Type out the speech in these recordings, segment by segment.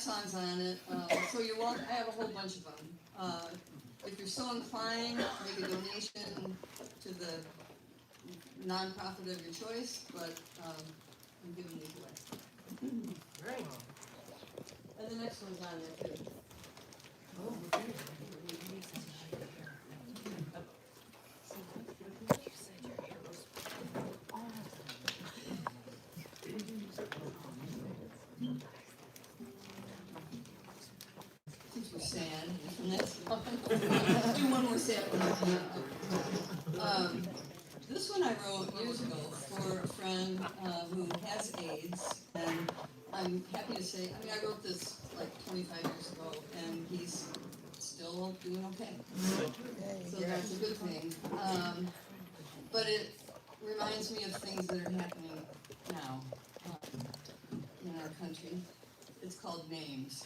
songs on it, so you're welcome. I have a whole bunch of them. If you're so inclined, make a donation to the nonprofit of your choice, but I'm giving these away. Great. And the next one's on there too. Since we're sad, next one. Do one more sad one. This one I wrote years ago for a friend who has AIDS, and I'm happy to say, I wrote this like 25 years ago, and he's still doing okay. So that's a good thing. But it reminds me of things that are happening now in our country. It's called Names.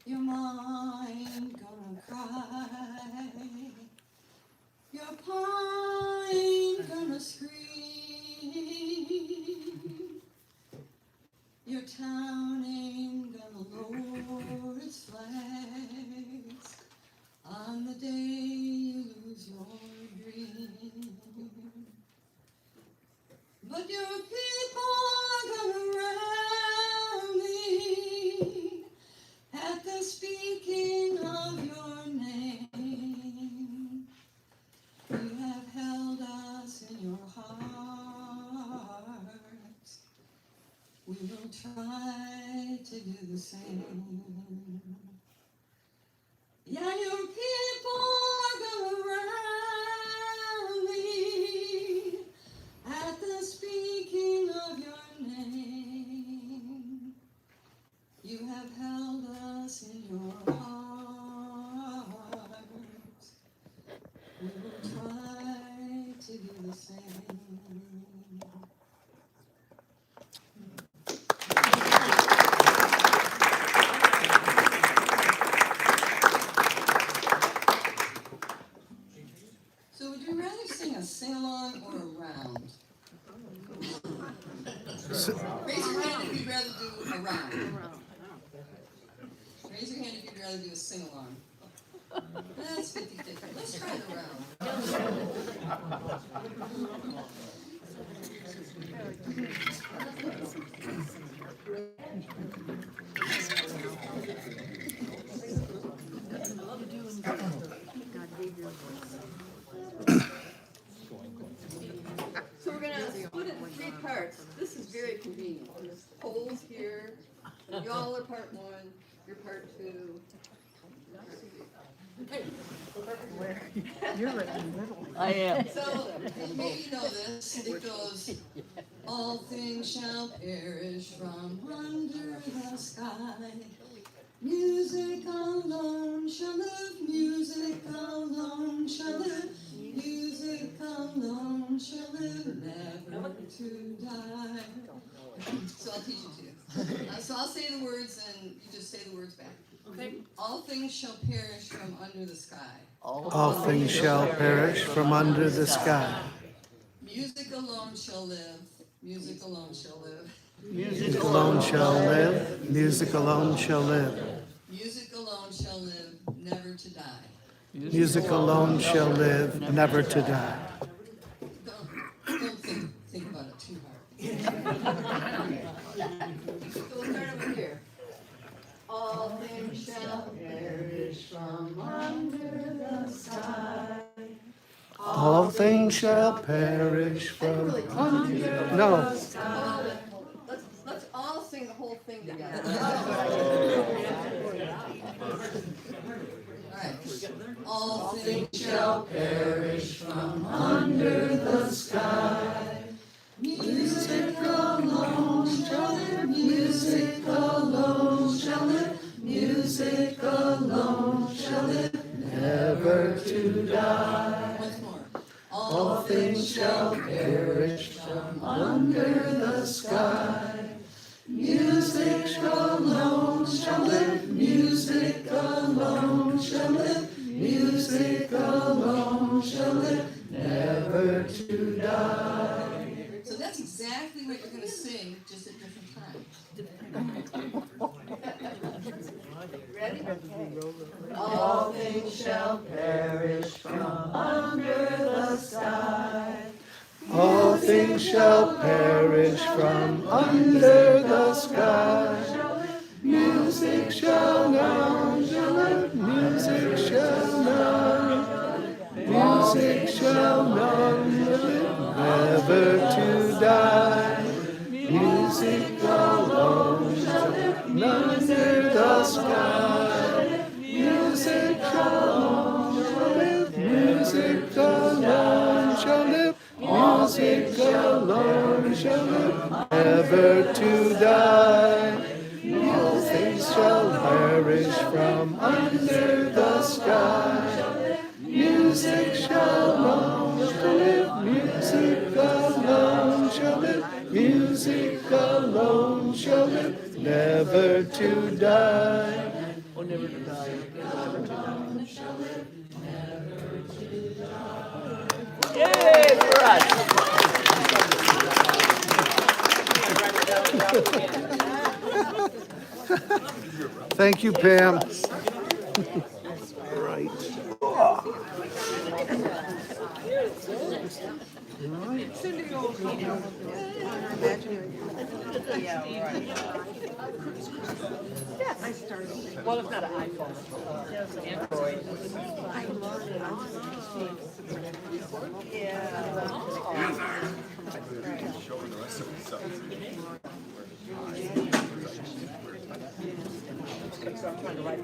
Your mind gonna cry, your pine gonna scream, your town ain't gonna lower its flags on the day you lose your dream. But your people are gonna rally at the speaking of your name. You have held us in your hearts. We will try to do the same. Yeah, your people are gonna rally at the speaking of your name. You have held us in your hearts. We will try to do the same. So would you rather sing a sing-along or a round? Raise your hand if you'd rather do a round. Raise your hand if you'd rather do a sing-along. That's 50-50. Let's try the round. So we're going to split it in 3 parts. This is very convenient. There's holes here. Y'all are part 1. You're part 2. You're right in the middle. I am. So maybe you know this. It goes, all things shall perish from under the sky. Music alone shall live. Music alone shall live. Music alone shall live, never to die. So I'll teach you to. So I'll say the words and you just say the words back. Okay? All things shall perish from under the sky. All things shall perish from under the sky. Music alone shall live. Music alone shall live. Music alone shall live. Music alone shall live. Music alone shall live, never to die. Music alone shall live, never to die. Don't think about it too hard. So we'll start over here. All things shall perish from under the sky. All things shall perish from under. No. Let's all sing the whole thing together. Alright. All things shall perish from under the sky. Music alone shall live. Music alone shall live. Music alone shall live, never to die. Once more. All things shall perish from under the sky. Music alone shall live. Music alone shall live. Music alone shall live, never to die. So that's exactly what you're going to sing, just perish from under the sky. Music shall none live, music shall none, music shall none live, never to die. Music alone shall live, none under the sky. Music alone shall live, music alone shall live, music alone shall live, never to die. All things shall perish from under the sky. Music shall alone shall live, music alone shall live, music alone shall live, never to die. Or never to die. Yay for us! Thank you, Pam. Right. I started. Well, it's not an iPhone, it's an Android. I love it. So I'm trying to write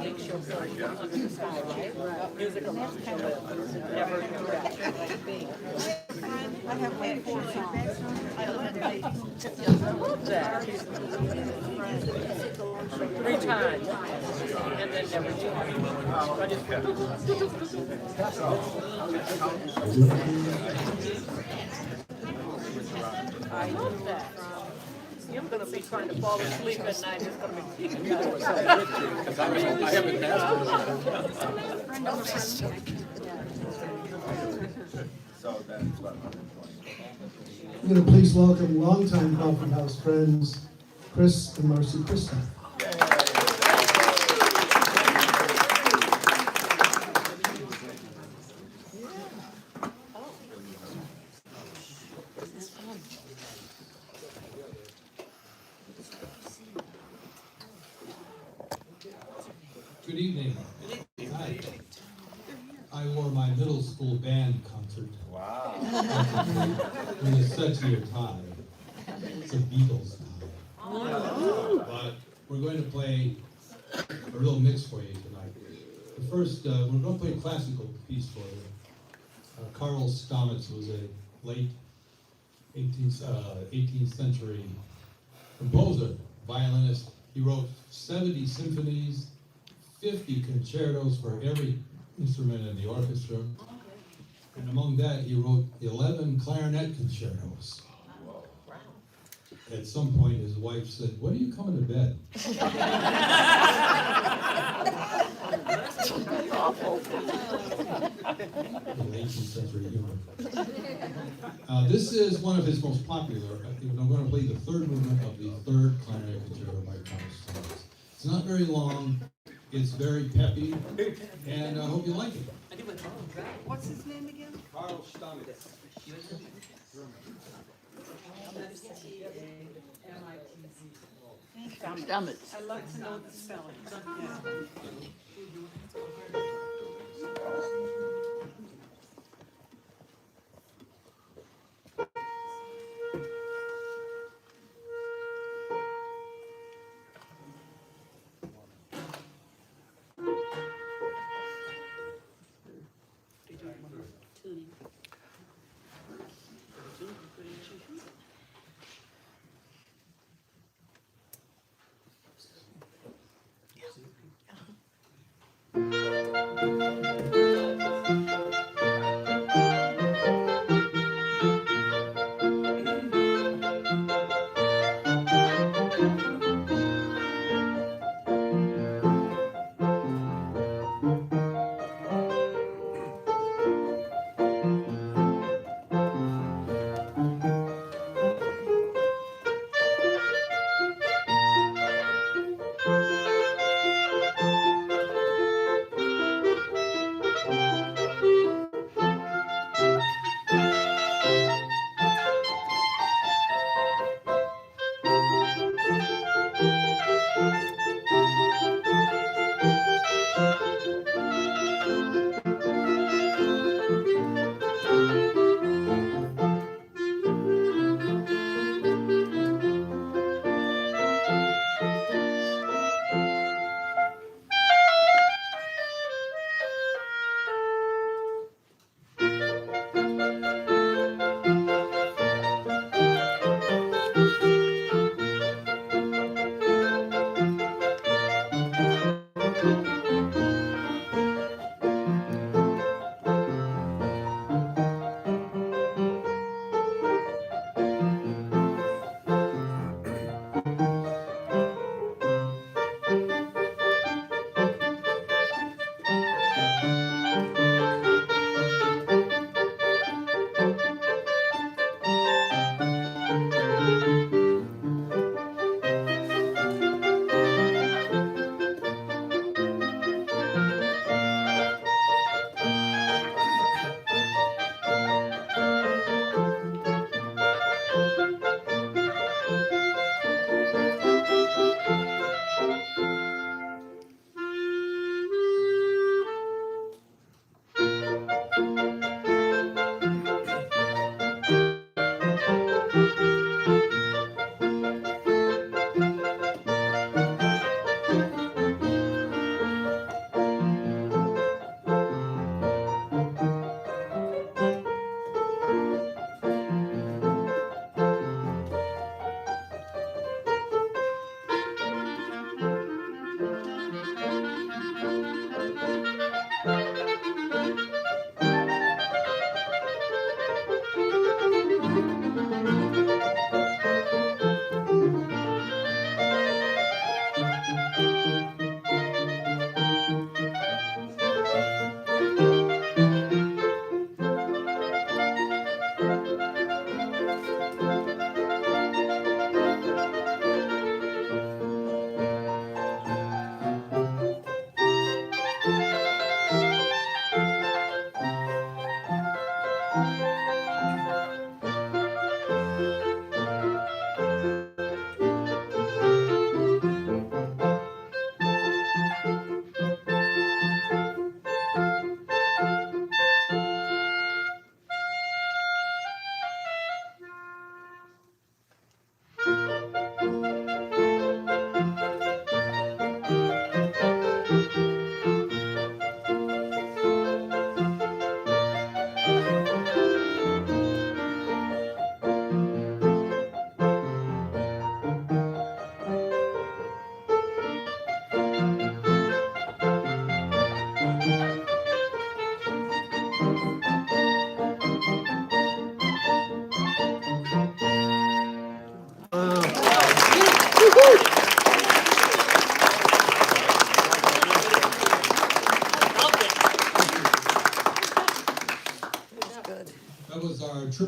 make sure it's under the sky, right? Music alone shall live, never to die. I have like 4 songs. I love that. 3 times, and then never to die. I love that. You're going to be trying to fall asleep at night. It's going to be Because I haven't asked So that's about 120. I'm going to please welcome longtime Coffeehouse friends, Chris and Marcy Christoph. Good evening. Hi. I wore my middle school band concert. Wow. With a sexier tie. It's a Beatles tie. But we're going to play a real mix for you tonight. The first, we're going to play a classical piece for you. Karl Stamitz was a late 18th century composer, violinist. He wrote 70 symphonies, 50 concertos for every instrument in the orchestra. And among that, he wrote 11 clarinet concertos. At some point, his wife said, "When are you coming to bed?" In 18th century humor. This is one of his most popular. I'm going to play the third movement of the third clarinet concerto by Karl Stamitz. It's not very long. It's very peppy, and I hope you like it. What's his name again? Karl Stamitz. Stamitz. I love to know the spelling. Yeah.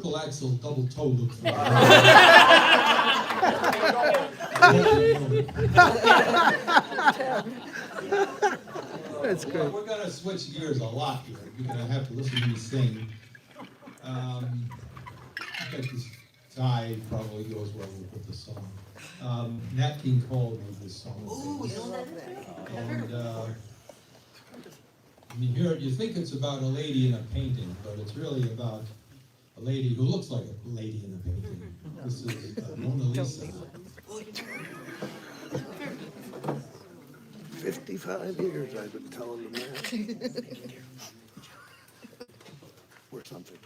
triple axle double toe look for That's good. We're gonna switch gears a lot here. You're gonna have to listen to me sing. I think this tie probably goes well with the song. Nat King Cole wrote this song. Ooh, you know that? And when you hear it, you think it's about a lady in a painting, but it's really about a lady who looks like a lady in a painting. This is Mona Lisa. 55 years I've been telling them that. Or something.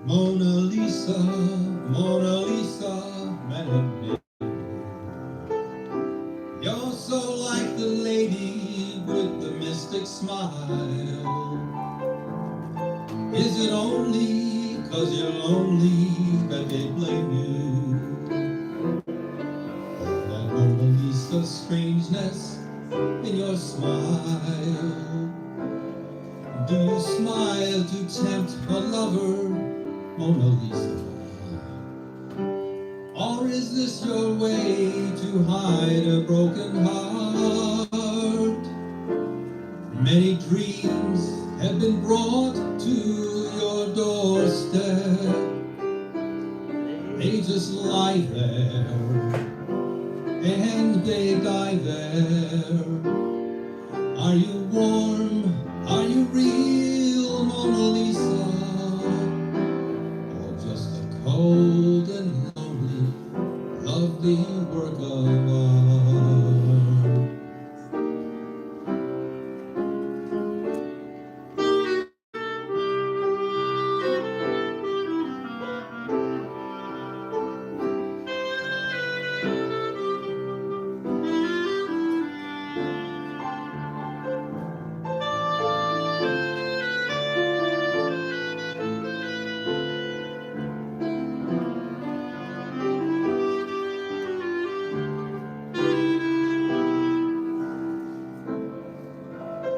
Mona Lisa, melody. You're so like the lady with the mystic smile. Is it only 'cause you're lonely that they blame you? That Mona Lisa strangeness in your smile. Do you smile to tempt a lover, Mona Lisa? Or is this your way to hide a broken heart? Many dreams have been brought to your doorstep. They just lie there, and they die there. Are you warm? Are you real, Mona Lisa? Or just a cold and lonely, lovely work of art?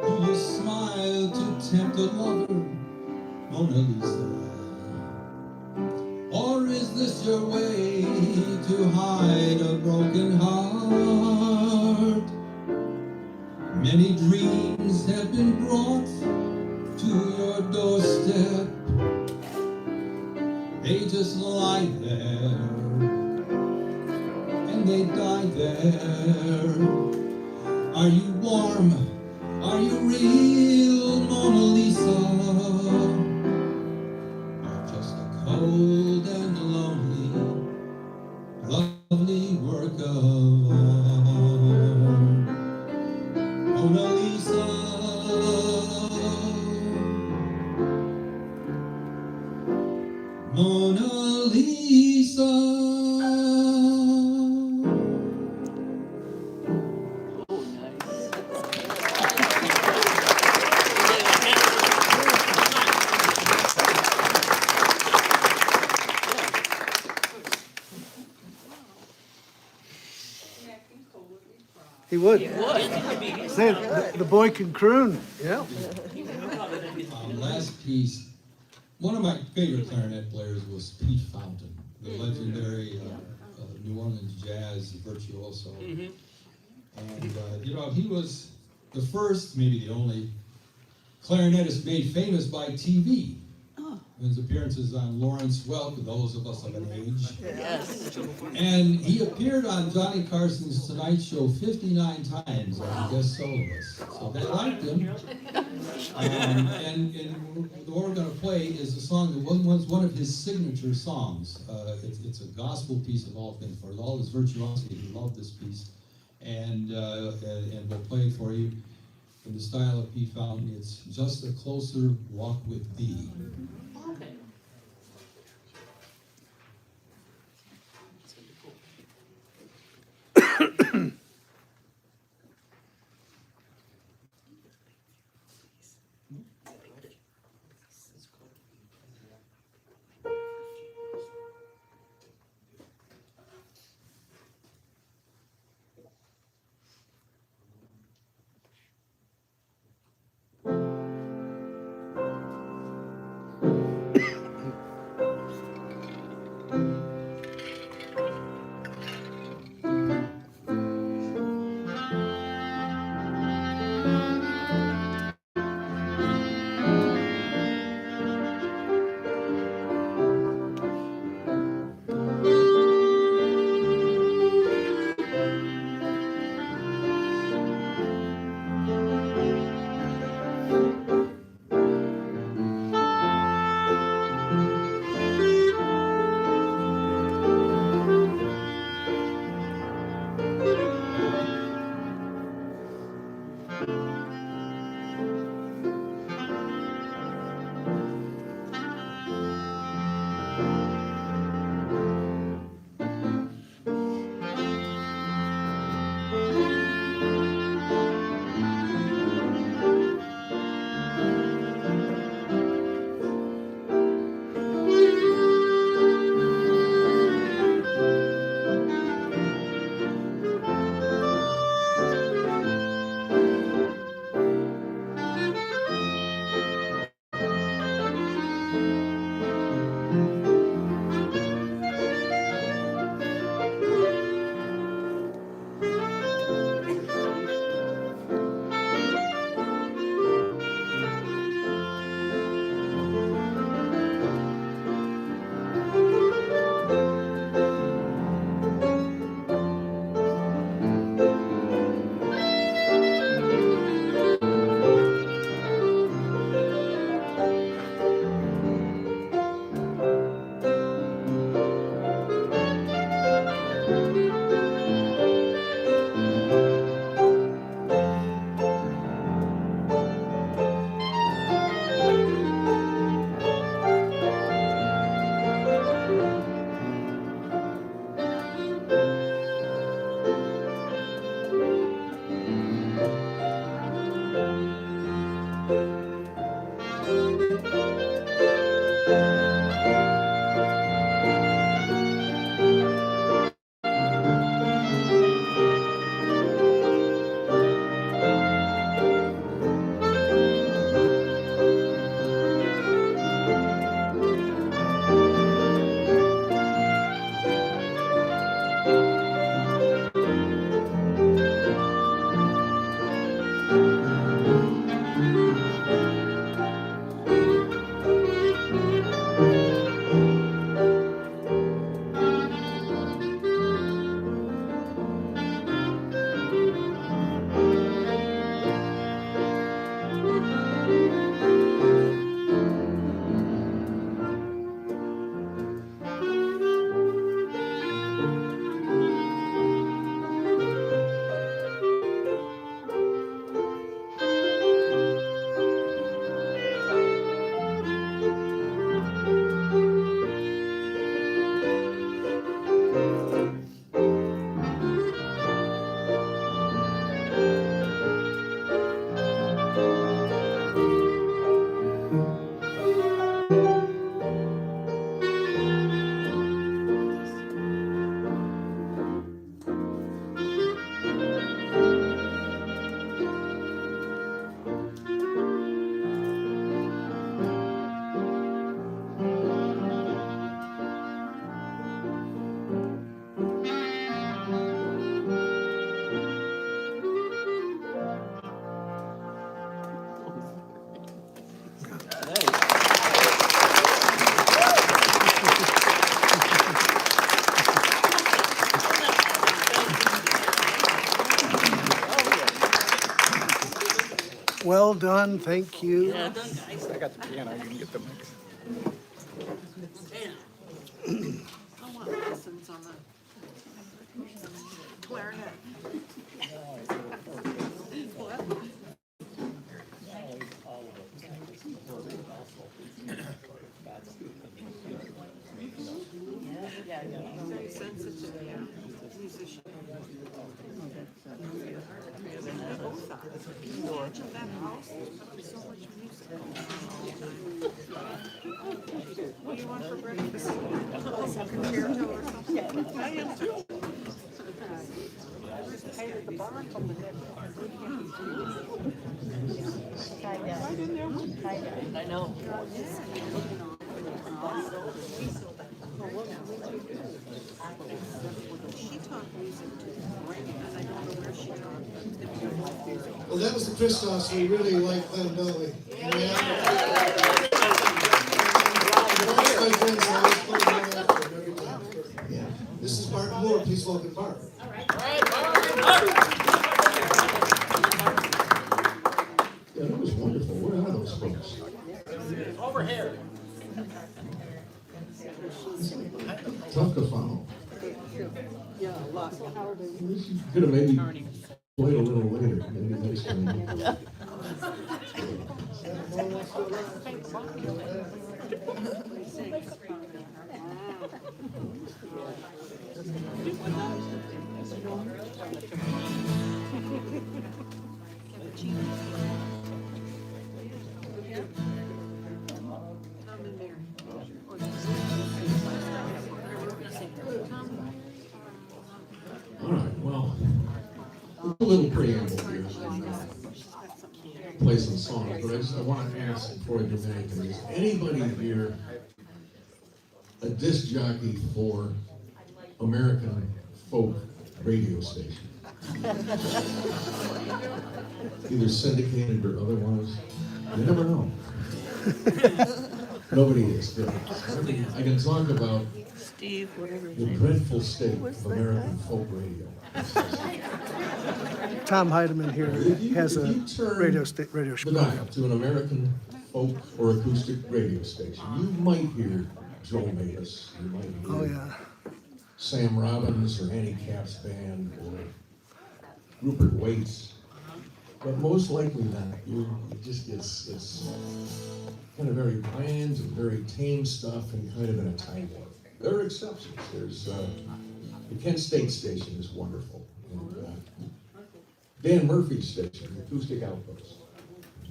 Do you smile to tempt a lover, Mona Lisa? Or is this your way to hide a broken heart? Many dreams have been brought to your doorstep. They just lie there, and they die there. Are you warm? Are you real, Mona Lisa? Or just a cold and lonely, lovely work of art? Mona Lisa, Mona Lisa. He would. Say, the boy can croon. Yeah. Last piece. One of my favorite clarinet players was Pete Fountain, the legendary New Orleans jazz virtuoso. And he was the first, maybe the only, clarinetist made famous by TV. His appearances on Lawrence Welk, those of us of an age. Yes. And he appeared on Johnny Carson's Tonight Show 59 times as a guest soloist. So they liked him. And what we're going to play is a song that was one of his signature songs. It's a gospel piece of all things. For all his virtuosity, he loved this piece. And we'll play it for you in the style of Pete Fountain. It's Just a Closer Walk with Thee. Well done, thank you. I got the piano, you can get the mix. I want lessons on the clarinet. What? Very sensitive, yeah. Musician. They both are. Can you imagine that house? So much music going on all the time. What do you want for breakfast? Concerto or something? I am too. I know. She taught music too, and I don't know where she taught. Well, that was the Christophs. We really like them, don't we? Yeah. My friends always play them after every time. Yeah. This is Martin Moore. Please welcome Mark. Yeah, that was wonderful. Where are those folks? Over here. Tough to follow. Yeah, a lot. You could have maybe played a little little later, maybe next time. All right, well, a little preamble here. Play some songs, but I want to ask before I do anything, is anybody here a disc jockey for American folk radio station? Either syndicated or otherwise? You never know. Nobody is. Good. I can talk about Steve, whatever his the name dreadful state of American folk radio. Tom Heidemann here has a radio show. The dial to an American folk or acoustic radio station. You might hear Joe Matus, you might hear Oh, yeah. Sam Robbins or Annie Capp's band or Rupert Waits, but most likely not. It just gets it's kind of very bland and very tame stuff and kind of in a time warp. There are exceptions. There's the Kent State station is wonderful. And, Dan Murphy's station, Acoustic Outpost,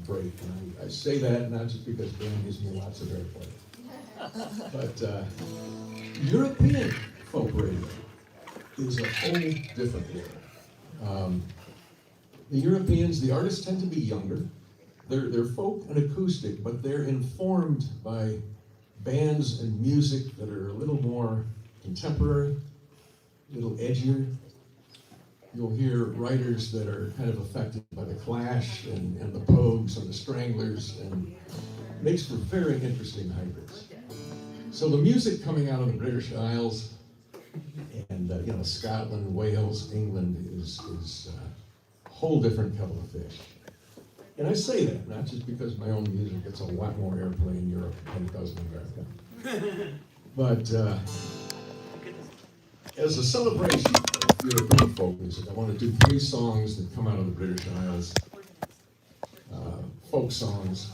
great. And I say that not just because Dan gives me lots of airplay, but European folk radio is a whole different world. The Europeans, the artists tend to be younger. They're folk and acoustic, but they're informed by bands and music that are a little more contemporary, a little edgier. You'll hear writers that are kind of affected by the Clash and the Pogues and the Stranglers, and makes for very interesting hybrids. So the music coming out of the British Isles and Scotland, Wales, England is a whole different kettle of fish. And I say that not just because my own music gets a lot more airplay in Europe than it does in America, but as a celebration of European folk music, I want to do 3 songs that come out of the British Isles, folk songs.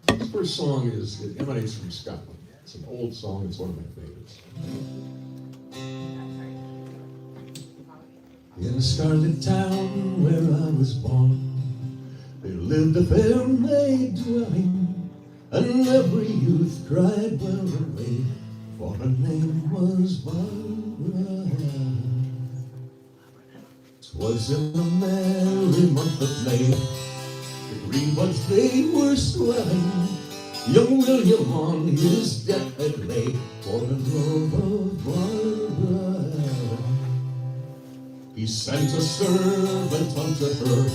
This first song it emanates from Scotland. It's an old song, it's one of my favorites. In the scarlet town where I was born, there lived a fair maid dwelling, and every youth cried well away, for her name was Barbara. 'Twas in the merry month of May, the green buds they were swelling, young William on his deathbed lay, for the love of Barbara. He sent a servant unto her,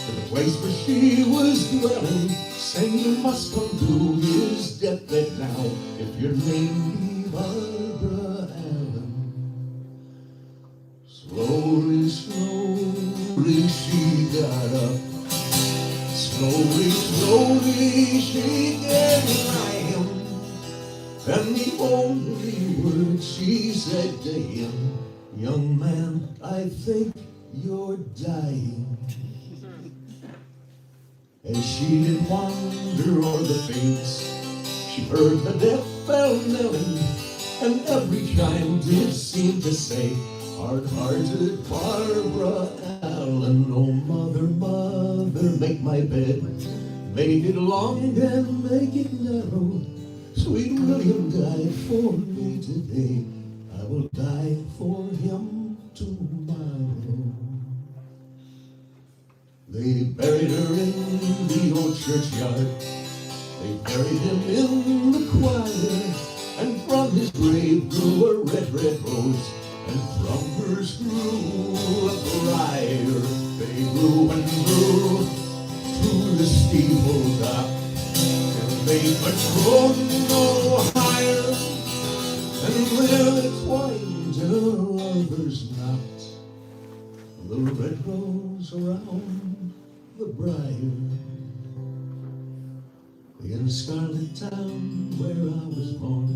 to the place where she was dwelling, saying, you must come to his deathbed now, if your name be Barbara Allen. Slowly, slowly she got up, slowly, slowly she came nigh him, and the only word she said to him, young man, I think you're dying. As she did wander o'er the fields, she heard the death bell knelling, and every chime did seem to say, hard-hearted Barbara Allen, oh mother, mother, make my bed, make it long and make it narrow. Sweet William died for me today, I will die for him tomorrow. They buried her in the old churchyard, they buried him in the choir, and from his grave grew a red, red rose, and from hers grew a briar. They grew and grew to the steeple top, and they but grow no higher, and where they twined till others not, the red rose around the briar. In the scarlet town where I was born,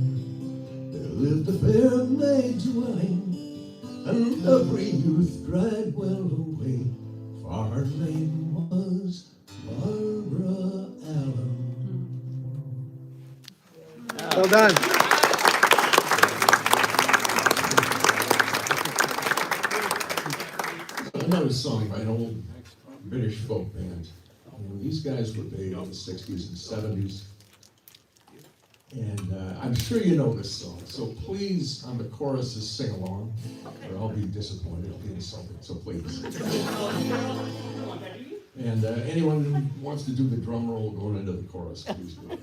there lived a fair maid dwelling, and every youth cried well away, Her name was Barbara Allen. Well done. Another song by an old British folk band. And these guys were big in the 60s and 70s. And I'm sure you know this song. So please, on the choruses, sing along, or I'll be disappointed. I'll be insulted. So please. And anyone who wants to do the drum roll going into the chorus, please do.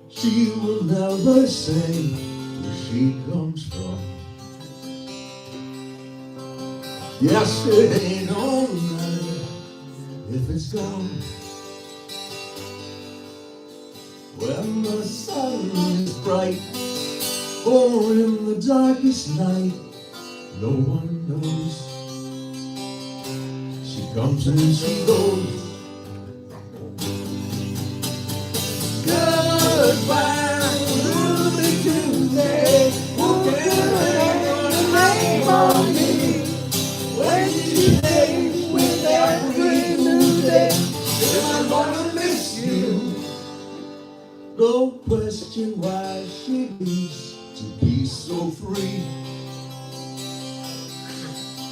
She will never say where she comes from. Yesterday don't matter if it's gone. When the sun is bright or in the darkest night, no one knows. She comes and she goes. Goodbye, Ruby Tuesday. Who can hang on a name on me? When you change with every new day, if I'm gonna miss you, don't question why she needs to be so free.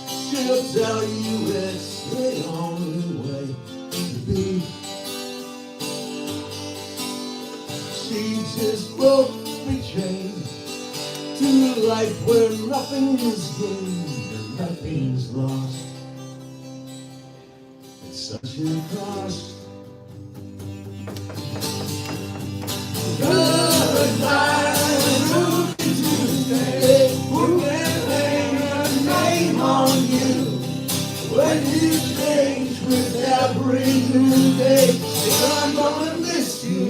She'll tell you it's the only way to be. She just broke me chain to a life where nothing is gained and nothing's lost. It's such a cost. Goodbye, Ruby Tuesday. Who can hang a name on you when you change with every new day? If I'm gonna miss you.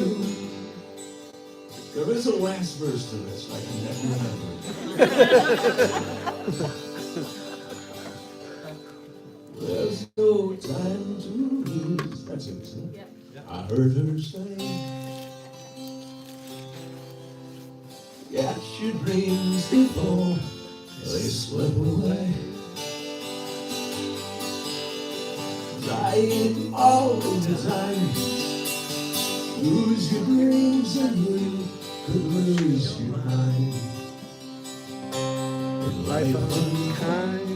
There is a last verse to this. I can never remember it. There's no time to lose. That's it, isn't it? I heard her say. Get your dreams before they slip away. Trying all the time. Lose your dreams and you could lose your mind. In life unkind.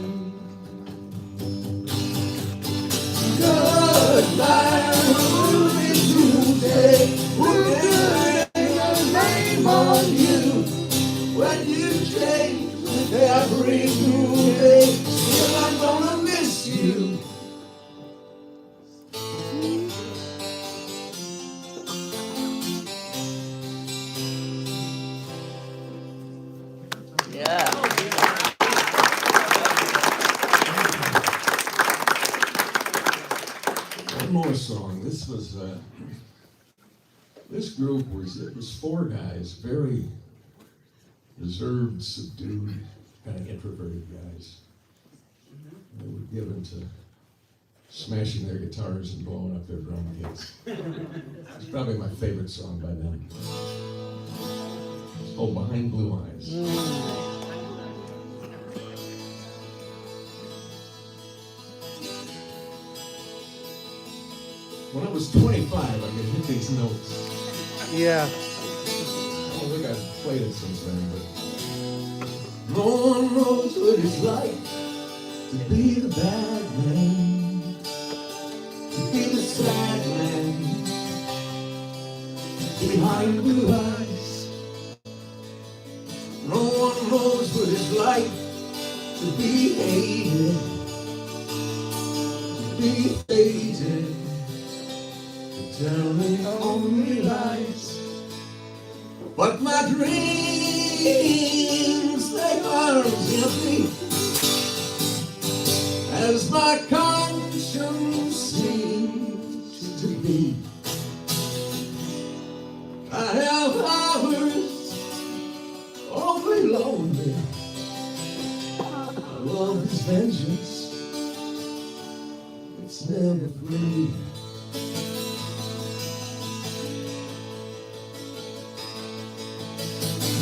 Goodbye, Ruby Tuesday. We'll hang a name on you when you change with every new day. Still, I'm gonna miss you. Yeah. One more song. This was this group was four guys, very reserved, subdued, kind of introverted guys. They were given to smashing their guitars and blowing up their drum kits. It's probably my favorite song by them. It's called Behind Blue Eyes. When I was 25, I could hit these notes. Yeah. I don't think I've played it since then, but no one knows what it's like to be the bad man, to be the sad man, behind blue eyes. No one knows what it's like to be hated, to be faded, telling only lies. But my dreams, they are as empty as my conscience seems to be. I have hours awfully lonely. Love is vengeance, it's never free.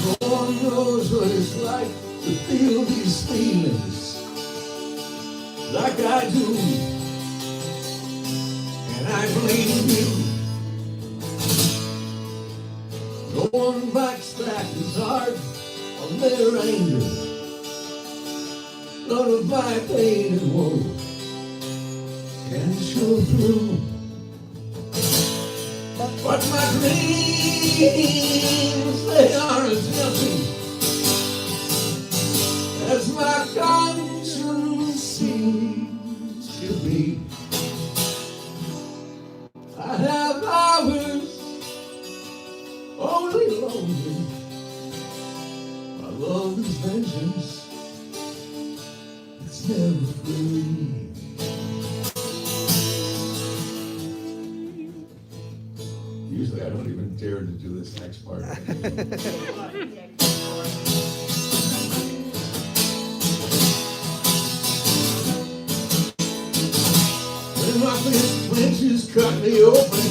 No one knows what it's like to feel these feelings I do, and I believe you. No one bites back his heart on their anger. None of my pain and woe can show through. But my dreams, they are as empty as my conscience seems to be. I have hours only lonely. My love is vengeance, it's never free. Usually I don't even dare to do this next part. When my fist clenches, cut me open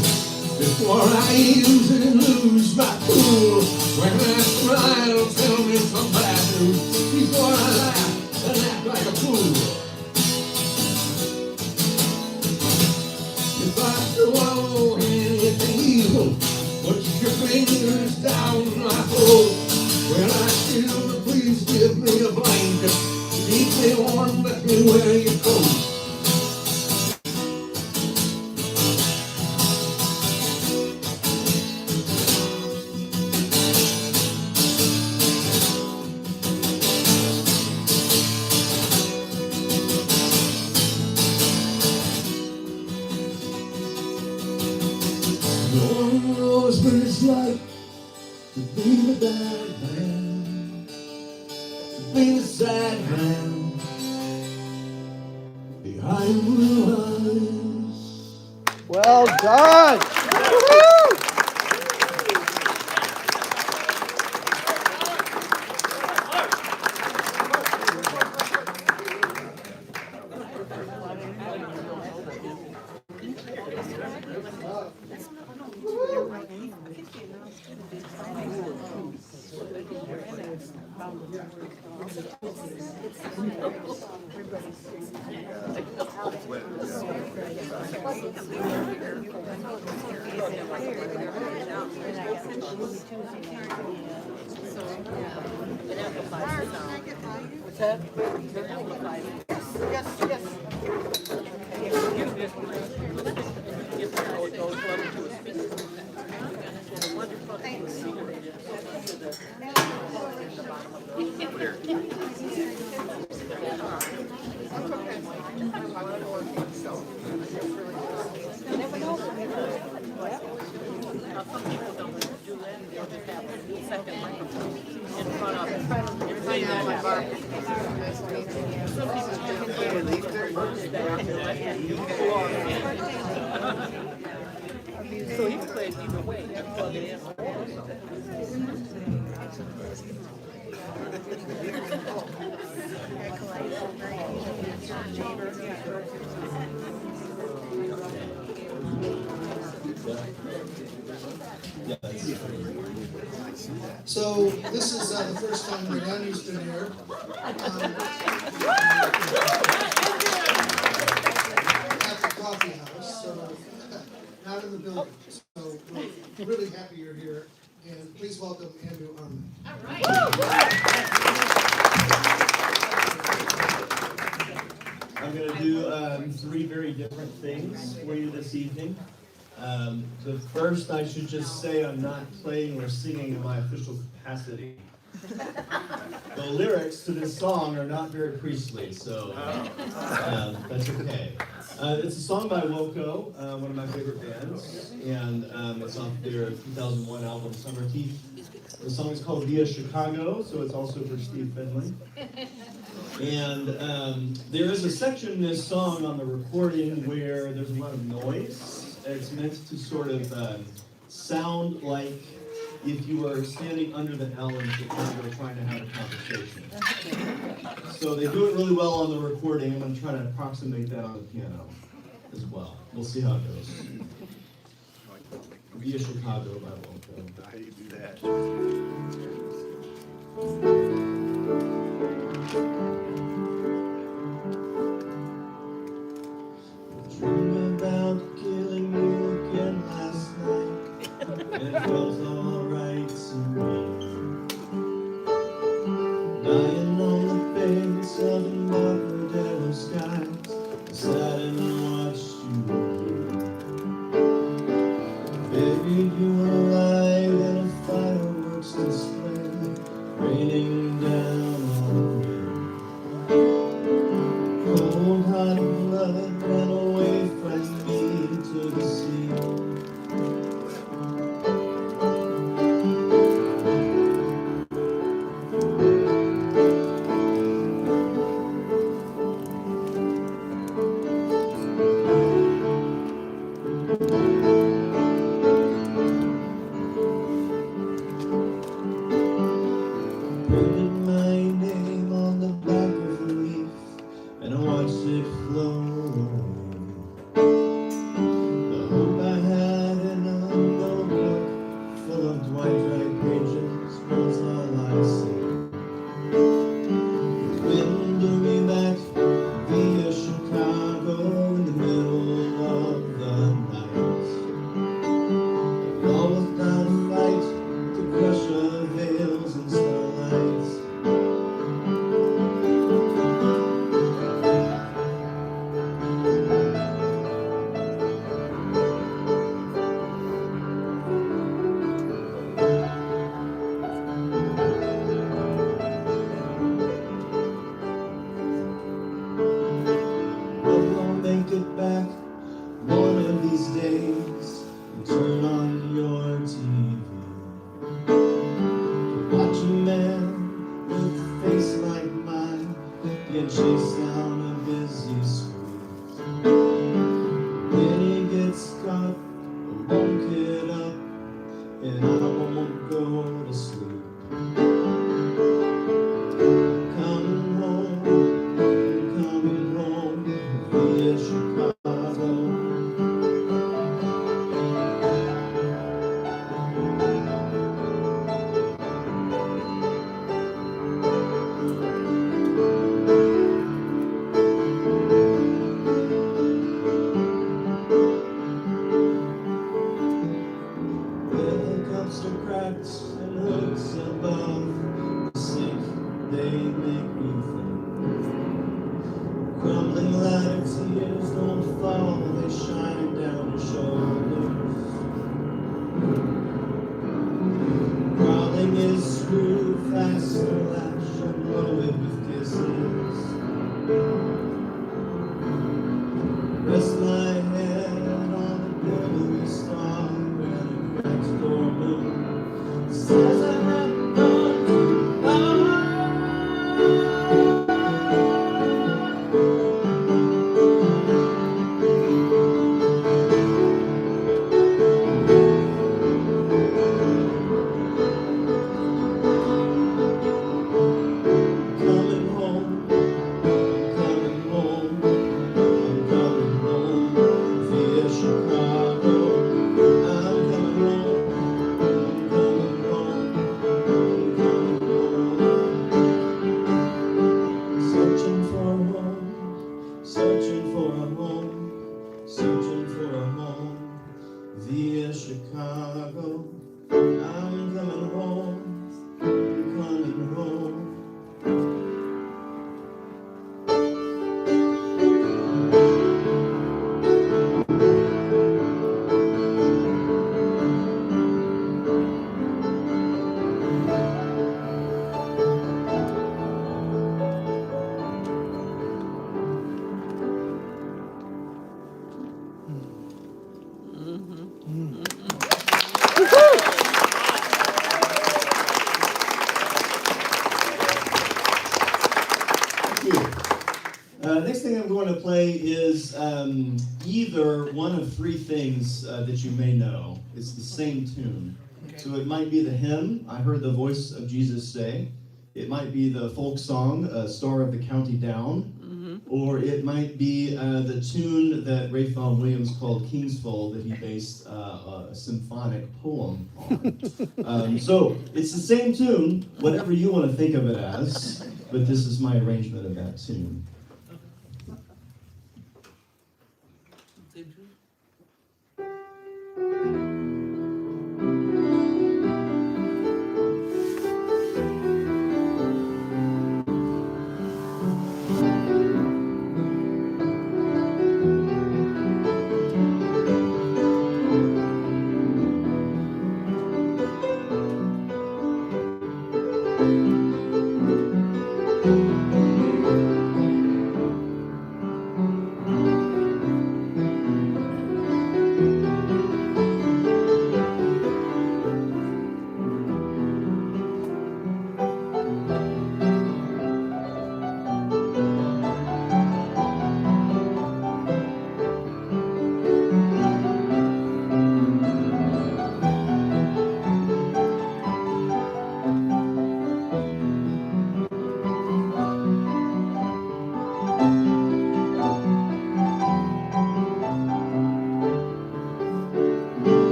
before I use it and lose my cool. When I smile, tell me some bad news before I laugh and act like a fool. If I swallow anything evil, put your fingers down my throat. When I shiver, please give me a blanket. Keep me warm, let me wear your coat. No one knows what it's like to be the bad man, to be the sad man behind blue eyes. Well done. So he plays either way. You plug it in. So this is the first time Renani's been here. At the Coffeehouse, so not in the building. So we're really happy you're here, and please welcome Andrew Arman. I'm going to do three very different things for you this evening. The first, I should just say I'm not playing or singing in my official capacity. The lyrics to this song are not very priestly, so that's okay. It's a song by Wilco, one of my favorite bands, and it's off their 2001 album, Summer Teeth. The song is called Via Chicago, so it's also for Steve Finley. And there is a section in this song on the recording where there's a lot of noise. It's meant to sort of sound like if you were standing under the L in Chicago trying to have a conversation. So they do it really well on the recording. I'm going to try to approximate that on the piano as well. We'll see how it goes. Via Chicago by Wilco. How do you do that? music flowing. The hope I had in a notebook full of Dwight pages was all I see. The wind blew me back via Chicago in the middle of the night. All without a fight to crush her veils and starlights. I'll make it back one of these days and turn on your TV. Watch a man with a face like mine get chased down a busy street. When he gets caught, I won't get up and I won't go to sleep. Coming home via Chicago. With cups are cracked and hooks above the sink, they make me think. Crumbling ladder tears don't fall, they shine down your shoulders. Crawling is screwed fast, the latch and loaded with kisses. Rest my head on the billowy star and a cracked door moon says I have gone too far. Coming home, coming home, I'm coming home via Chicago. I'm coming home, I'm coming home, I'm coming home. Searching for a home, searching for a home, searching for a home via Chicago. I'm coming home, I'm coming home. Thank you. Next thing I'm going to play is either one of three things that you may know. It's the same tune. So it might be the hymn, I Heard the Voice of Jesus Say. It might be the folk song, Star of the County Down. Or it might be the tune that Ralph Vaughan Williams called Kingsfold that he based a symphonic poem on. So it's the same tune, whatever you want to think of it as, but this is my arrangement of that tune.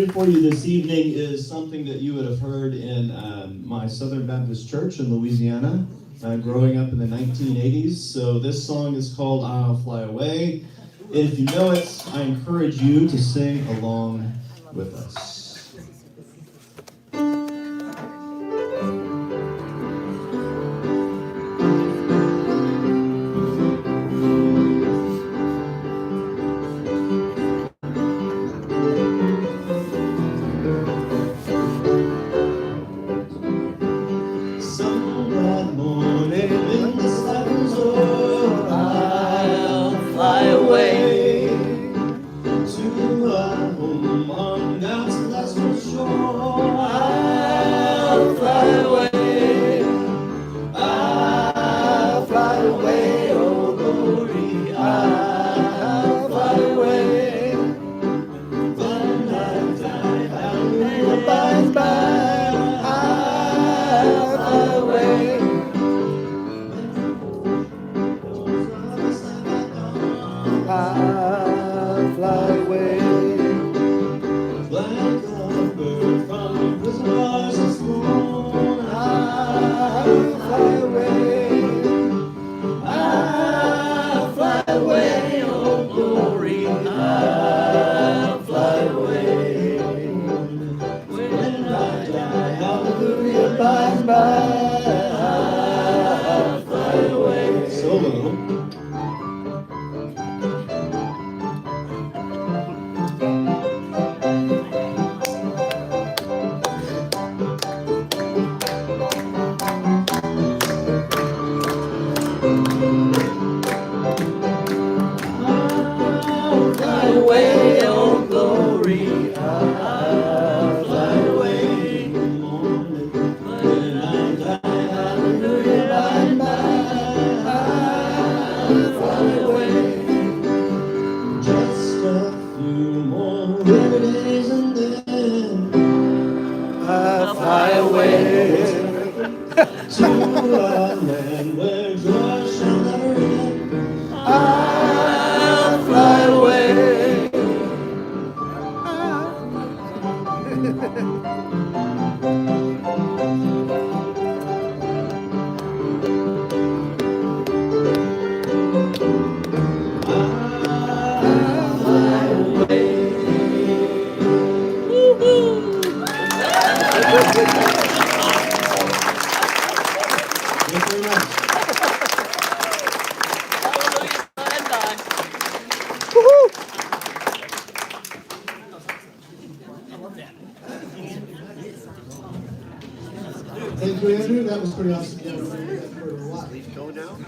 do for you this evening is something that you would have heard in my Southern Baptist Church in Louisiana, growing up in the 1980s. So this song is called I'll Fly Away. If you know it, I encourage you to sing along with us. Thank you, Andrew. That was pretty awesome. Yeah, we did that for a while. Go down.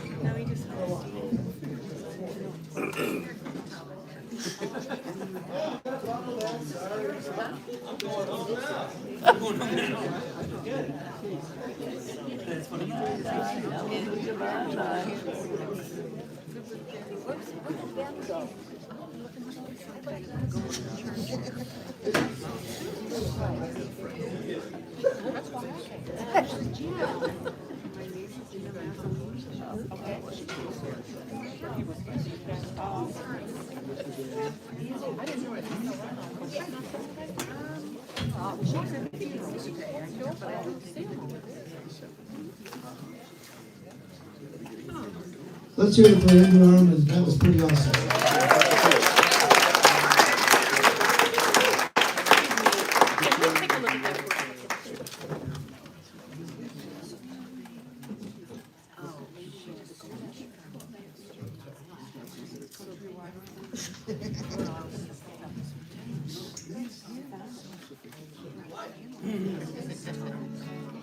Let's hear it for Andrew Arman. That was pretty awesome.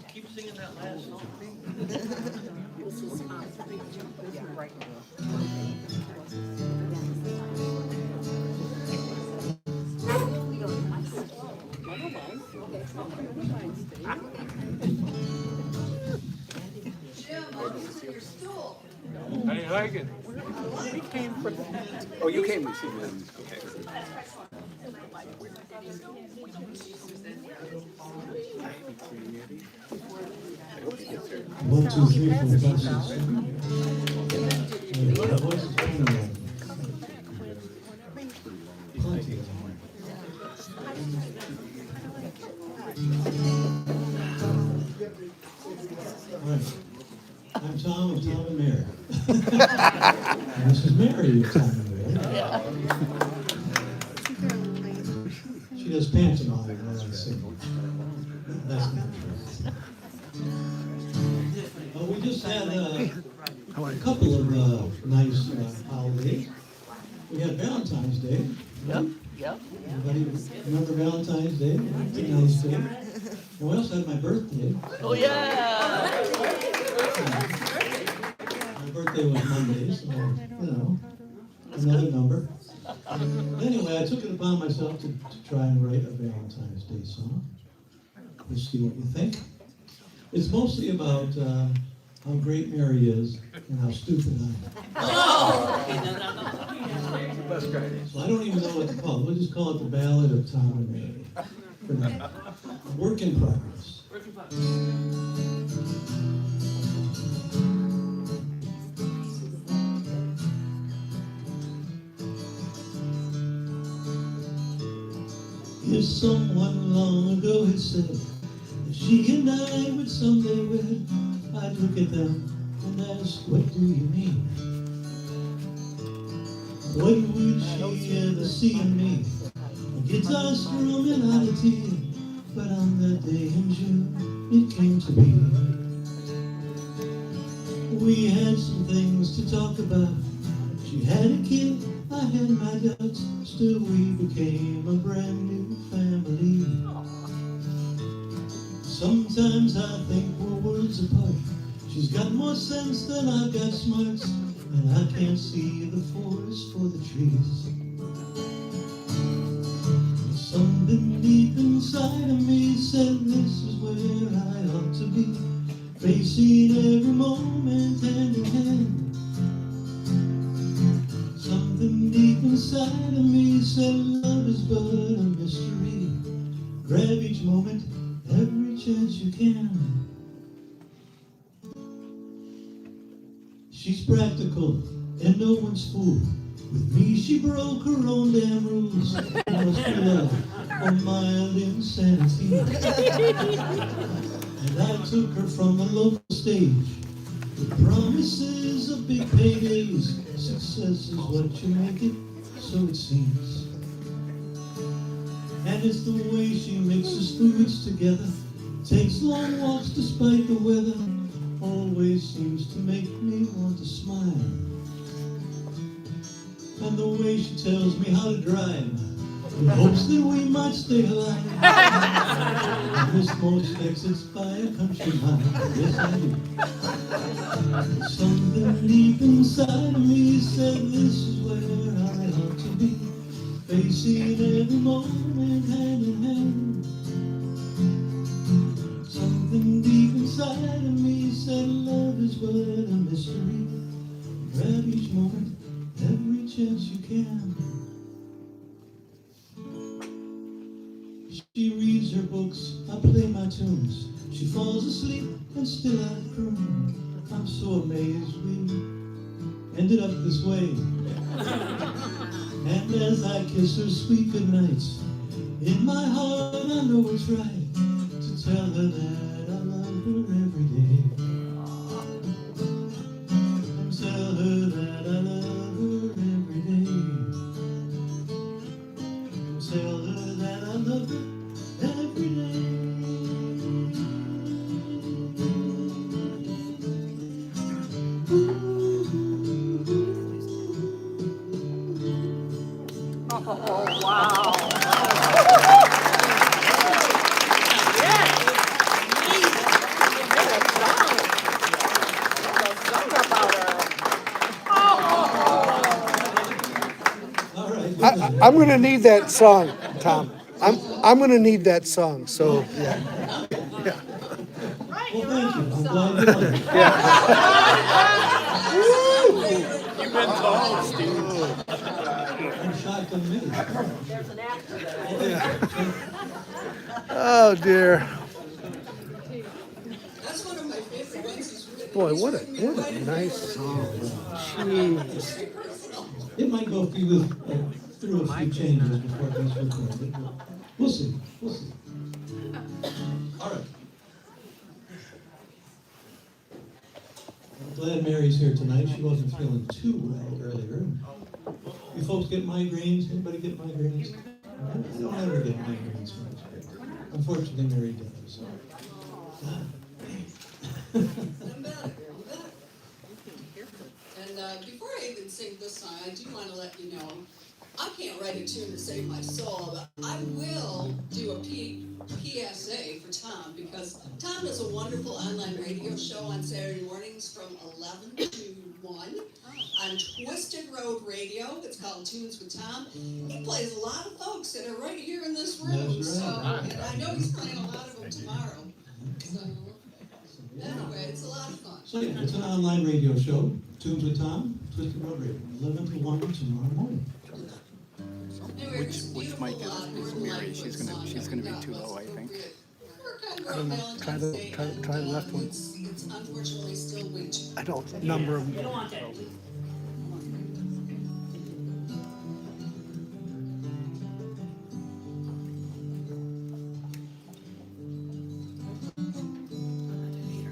Keep singing that last song. Jim, welcome to your stool. How do you like it? We came for that. Oh, you came to see me. Okay. One, two, three, four, five, six, seven. That voice is coming in. Plenty of them. I'm Tom of Tom and Mary. And this is Mary of Tom and Mary. She does pantomime when I sing. That's not true. We just had a couple of nice holidays. We had Valentine's Day. Yep. Everybody remember Valentine's Day? It's a nice day. And we also had my birthday. Oh, yeah. My birthday was Monday, so, another number. Anyway, I took it upon myself to try and write a Valentine's Day song. We'll see what you think. It's mostly about how great Mary is and how stupid I am. So I don't even know what to call it. We'll just call it the Ballad of Tom and Mary. For now. A work in progress. If someone long ago had said that she and I would someday wed, I'd look at them and ask, what do you mean? What would she ever see in me? A guitar strumming out a tear. But on that day in June, it came to be. We had some things to talk about. She had a kid, I had my doubts. Still we became a brand new family. Sometimes I think we're worlds apart. She's got more sense than I've got smarts, and I can't see the forest for the trees. Something deep inside of me said this is where I ought to be, facing every moment hand in hand. Something deep inside of me said love is but a mystery. Grab each moment, every chance you can. She's practical and no one's fool. With me she broke her own damn rules. It must be love or mild insanity. And I took her from a local stage with promises of big paydays. Success is what you make it, so it seems. And it's the way she mixes foods together, takes long walks despite the weather, always seems to make me want to smile. And the way she tells me how to drive, in hopes that we might stay alive. I miss most exits by a country mile. Yes, I do. Something deep inside of me said this is where I ought to be, facing every moment hand in hand. Something deep inside of me said love is but a mystery. Grab each moment, every chance you can. She reads her books, I play my tunes. She falls asleep and still I croon. I'm so amazed we ended up this way. And as I kiss her sweet goodnights, in my heart I know it's right to tell her that I love her every day. And tell her that I love her every day. And tell her that I love her every day. Oh, wow. I'm going to need that song, Tom. I'm going to need that song. So yeah. Well, thank you. I'm glad you like it. You've been told, Steve. I'm shocked I'm me. Oh dear. That's one of my favorite ones. Is really Boy, what a nice song. Jeez. It might go through a few changes before it gets recorded. We'll see. We'll see. glad Mary's here tonight. She wasn't feeling too well earlier. You folks get migraines? Anybody get migraines? I don't ever get migraines much. Unfortunately, Mary does. I'm back. And before I even sing this song, I do want to let you know, I can't write a tune to save my soul, but I will do a PSA for Tom, because Tom does a wonderful online radio show on Saturday mornings from 11 to 1 on Twisted Road Radio. It's called Tunes with Tom. He plays a lot of folks that are right here in this room. That's right. So, and I know he's playing a lot of them tomorrow. So, anyway, it's a lot of fun. So yeah, it's an online radio show. Tunes with Tom, Twisted Road Radio, 11 to 1 tomorrow morning. Anyway, Which mic is Mary? She's gonna be too low, I think. I don't know. Try the left one. It's unfortunately still winter. I don't number them.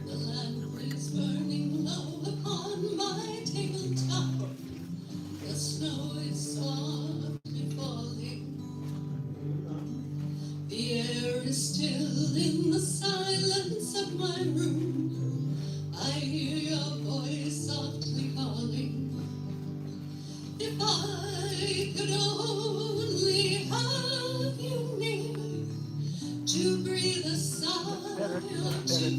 The lamp is burning low upon my tabletop. The snow is softly falling. The air is still in the silence of my room. I hear your voice softly calling. If I could only have you near to breathe a sigh or two,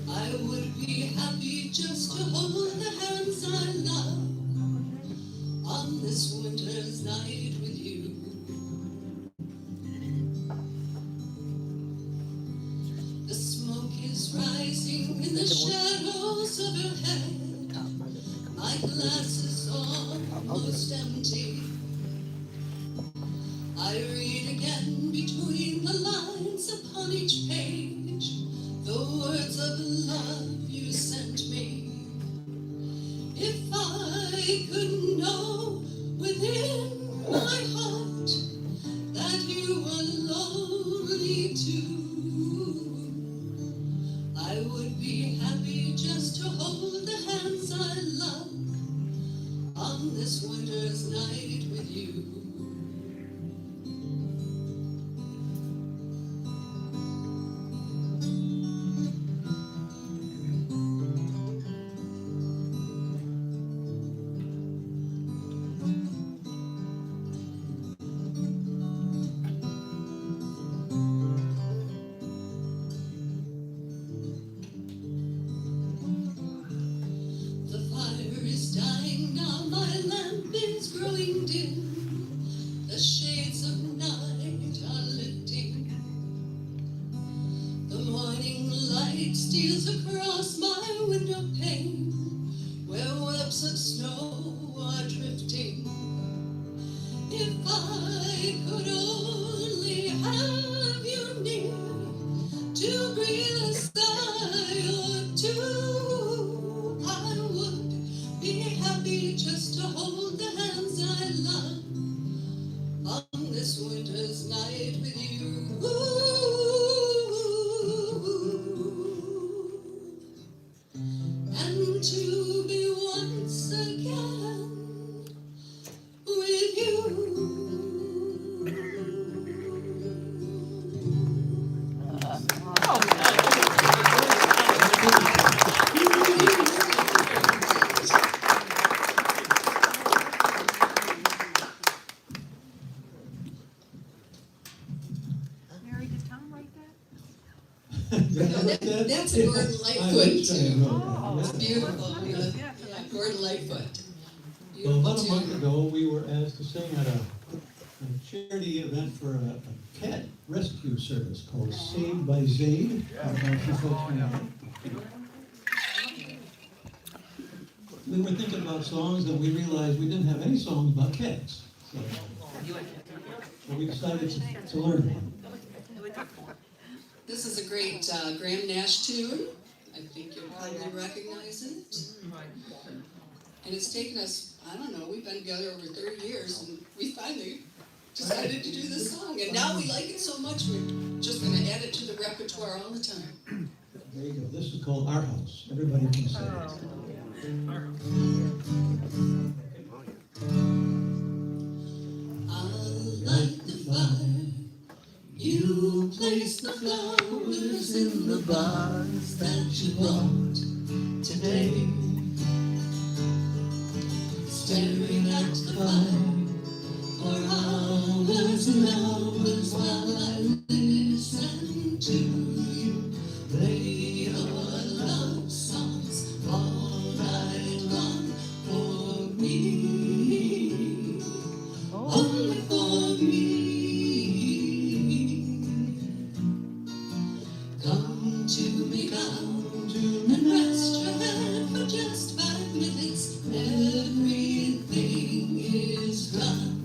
I would be happy just to hold the hands I love on this winter's night with you. The smoke is rising in the shadows of her head. My glass is almost empty. I read again between the lines upon each page the words of love you sent me. If I could know within my heart that you were lonely too, I would be happy just to hold the hands I love on this winter's night with you. The fire is dying now, my lamp is growing dim. The shades of night are lifting. The morning light steals across my window pane, where webs of snow are drifting. If I could only have you near to breathe a sigh or two, I would be happy just to hold the hands I love on this winter's night with you. And to be once again with you. Mary, did Tom write that? That's a Gordon Lightfoot tune. It's beautiful. Yeah. Gordon Lightfoot. Well, about a Beautiful month tune. ago, we were asked to sing at a charity event for a cat rescue service called Saved by Zaid. I don't know if you folks know that. We were thinking about songs and we realized we didn't have any songs about cats. So we decided to learn one. This is a great Graham Nash tune. I think you'll probably recognize it. And it's taken us, I don't know, we've been together over 30 years, and we finally decided to do this song. And now we like it so much, we're just going to add it to the repertoire all the time. There you go. This is called Our House. Everybody can say it. I'll light the fire. You place the flowers in the vase that you brought today. Staring at the fire for hours and hours while I listen to you play your love songs all night long for me, only for me. Come to me now and rest your head for just 5 minutes. Everything is done.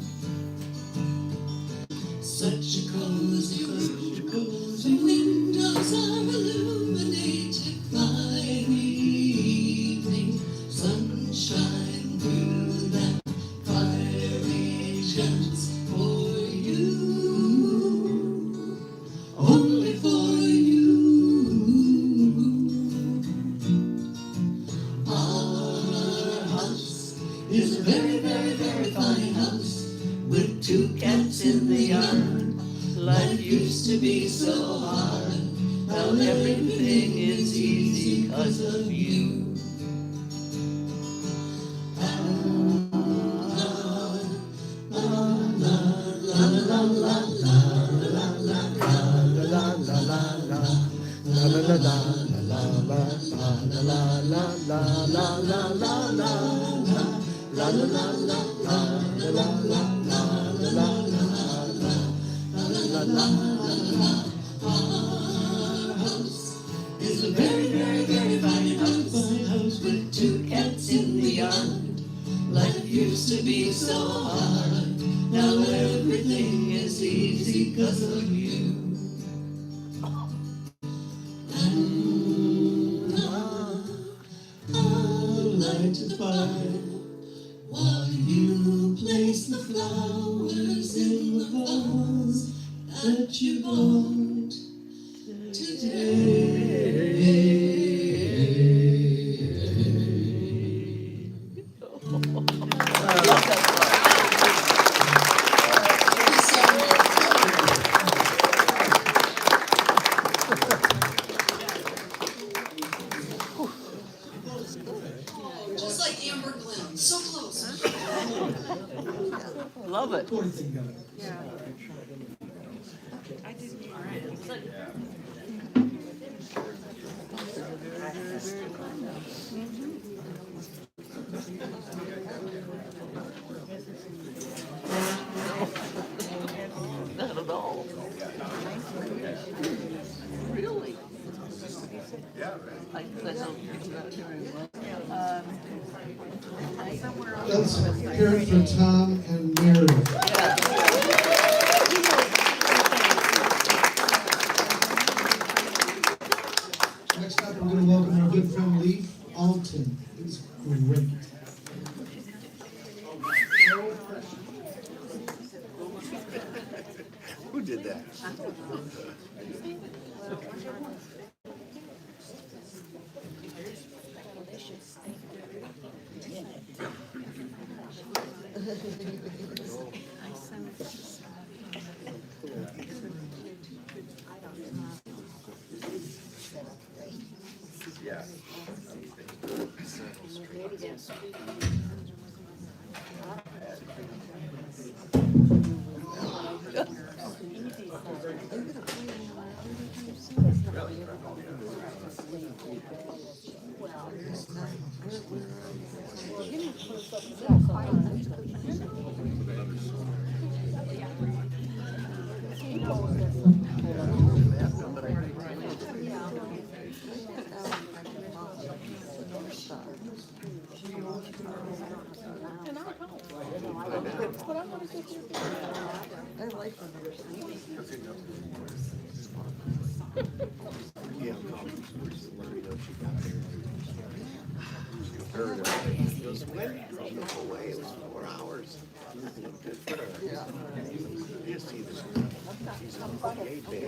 Such a cozy room. The windows are illuminated by the evening sunshine through them. Fiery gems for you, only for you. Our house is a very, very, very fine house with 2 cats in the yard. Life used to be so hard. Now everything is easy 'cause of you. It's a very, very, very fine house with 2 cats in the yard. Life used to be so hard. Now everything is easy 'cause of you. And I'll light the fire while you place the flowers in the vase that you bought today. Just like Amber Glenn, so close. Love it. Yeah. I didn't Not at all. Really? I don't think about doing that. Let's hear it for Tom and Meredith. Next up, we're going to welcome our good friend Leif Alton. He's great. Who did that? Yeah. Yeah. She got here. Heard it. She goes, when? No way, it was 4 hours. Good for her. Yeah. You see this. She's on 48, baby.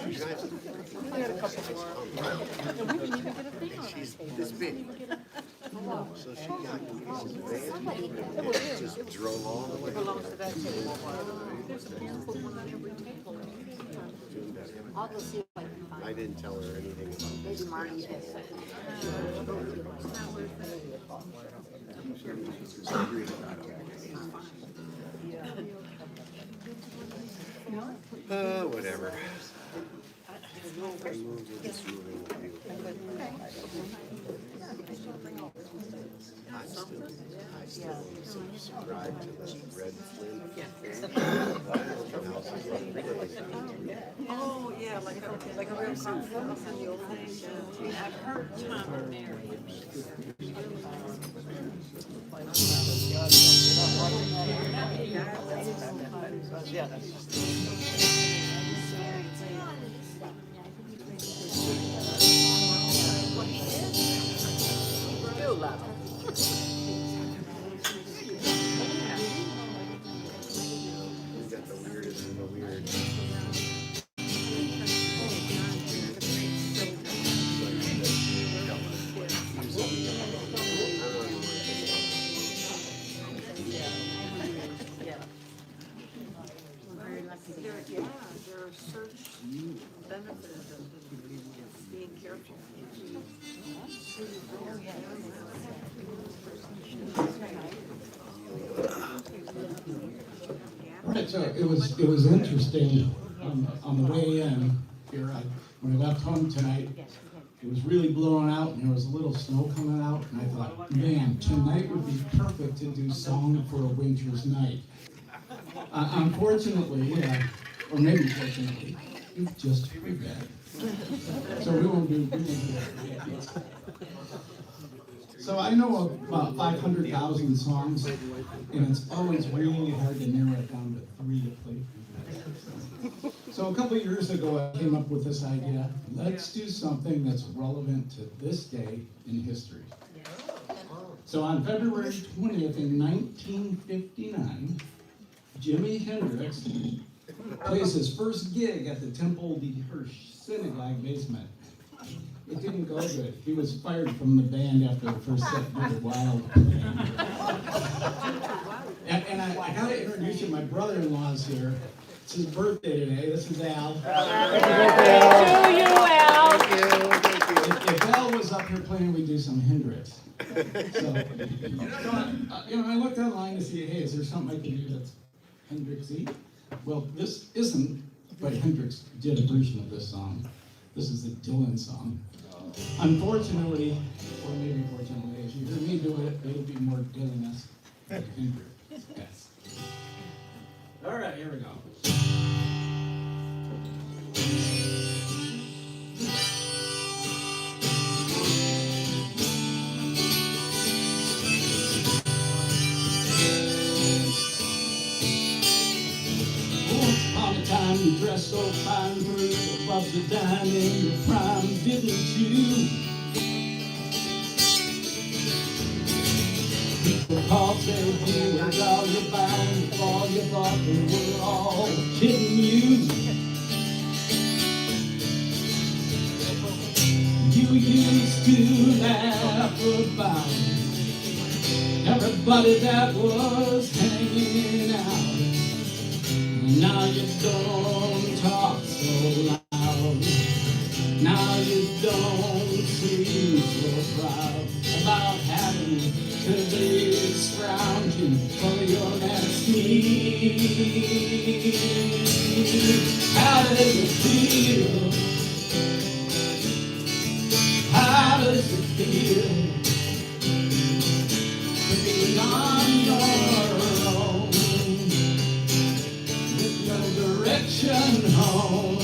She's nice. We had a couple more. And we didn't even get a thing on our She's table. this big. So she got van, just drove all the way. Belongs to that table. There's a beautiful one on every table. I'll go see if I can find I didn't tell her anything about this. maybe Marty has. Whatever. I moved to this room with you. I still subscribe to the Red Flint. Oh, yeah, like a real conference in the old days. Yeah. I've heard Tom and Mary. Still love it. We got the weirdest of the weird. There are certain benefits of being careful. Right, so it was interesting, on the way in here, when I left home tonight, it was really blowing out and there was a little snow coming out, and I thought, man, tonight would be perfect to do Song for a Winter's Night. Unfortunately, or maybe fortunately, you've just heard that. So we won't do that. So I know about 500,000 songs, and it's always really hard to narrow it down to 3 to play. So a couple of years ago, I came up with this idea: let's do something that's relevant to this day in history. So on February 20th in 1959, Jimi Hendrix plays his first gig at the Temple de Hirsch Synagogue basement. It didn't go good. He was fired from the band after the first set due to wild playing. And I gotta introduce you, my brother-in-law's here. It's his birthday today. This is Al. To you, Al. If Al was up here playing, we'd do some Hendrix. So I looked online to see, hey, is there something I can do that's Hendrixy? Well, this isn't, but Hendrix did a version of this song. This is the Dylan song. Unfortunately, or maybe fortunately, as you hear me do it, it'll be more Dylan-esque than Hendrix. Yes. All right, here we go. Once upon a time, you dressed so fine, grew above the dime in your prime, didn't you? People called, said you were all you're bound for, you thought we were all kidding you. You used to laugh about everybody that was hanging out. Now you don't talk so loud. Now you don't seem so proud about having to be scrounging for your next need. How does it feel? How does it feel to be on your own? No direction home,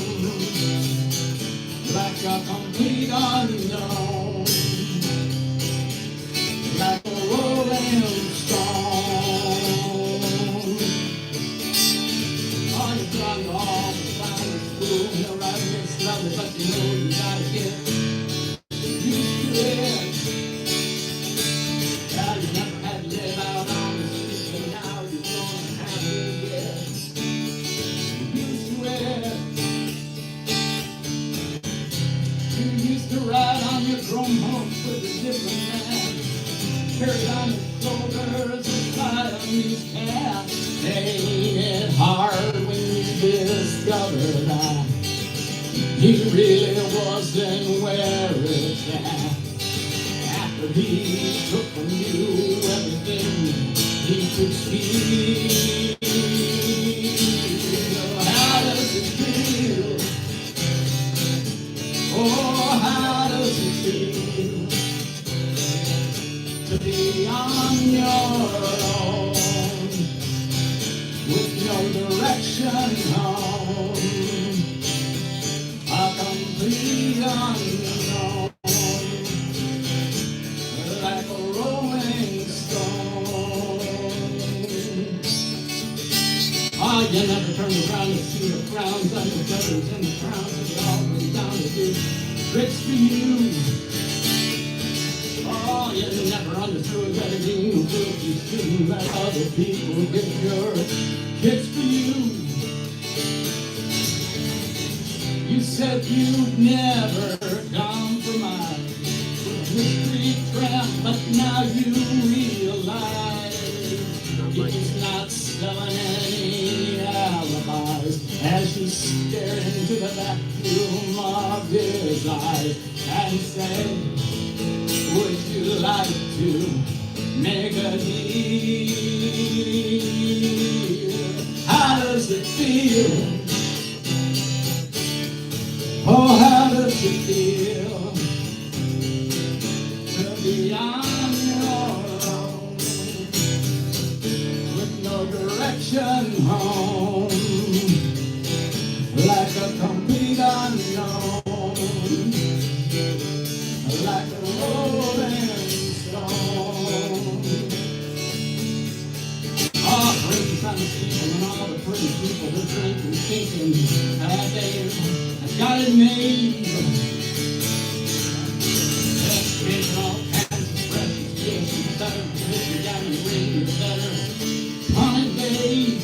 like a complete unknown, like a rolling stone. Oh, you've done all the fine school, you're right, it's lovely, but you know you gotta get used to it. Well, you never had to live out on the street, but now you're gonna have to get used to it. always care. Ain't it hard when you discover that he really wasn't where it's at? After he took from you everything he could steal. How does it feel? Oh, how does it feel to be on your own with no direction home? A complete unknown, like a rolling stone. Oh, you never turn around to see the frowns on the feathers and the crowns. You're always down to do tricks for you. Oh, you never understood that it ain't no good if you shouldn't let other people get your kicks for you. You said you'd never come for my mystery trap, but now you realize he's not selling any alibis. As you stare into the vacuum of his eyes and say, would you like to make a deal? How does it feel? Oh, how does it feel to be on your own with no direction home, like a complete unknown, like a rolling stone? Oh, drinking from the people and all the pretty people, they're drinking, thinking that they've got it made. Just drinking all kinds of precious gifts, better if you got me ring, you better on it, babe.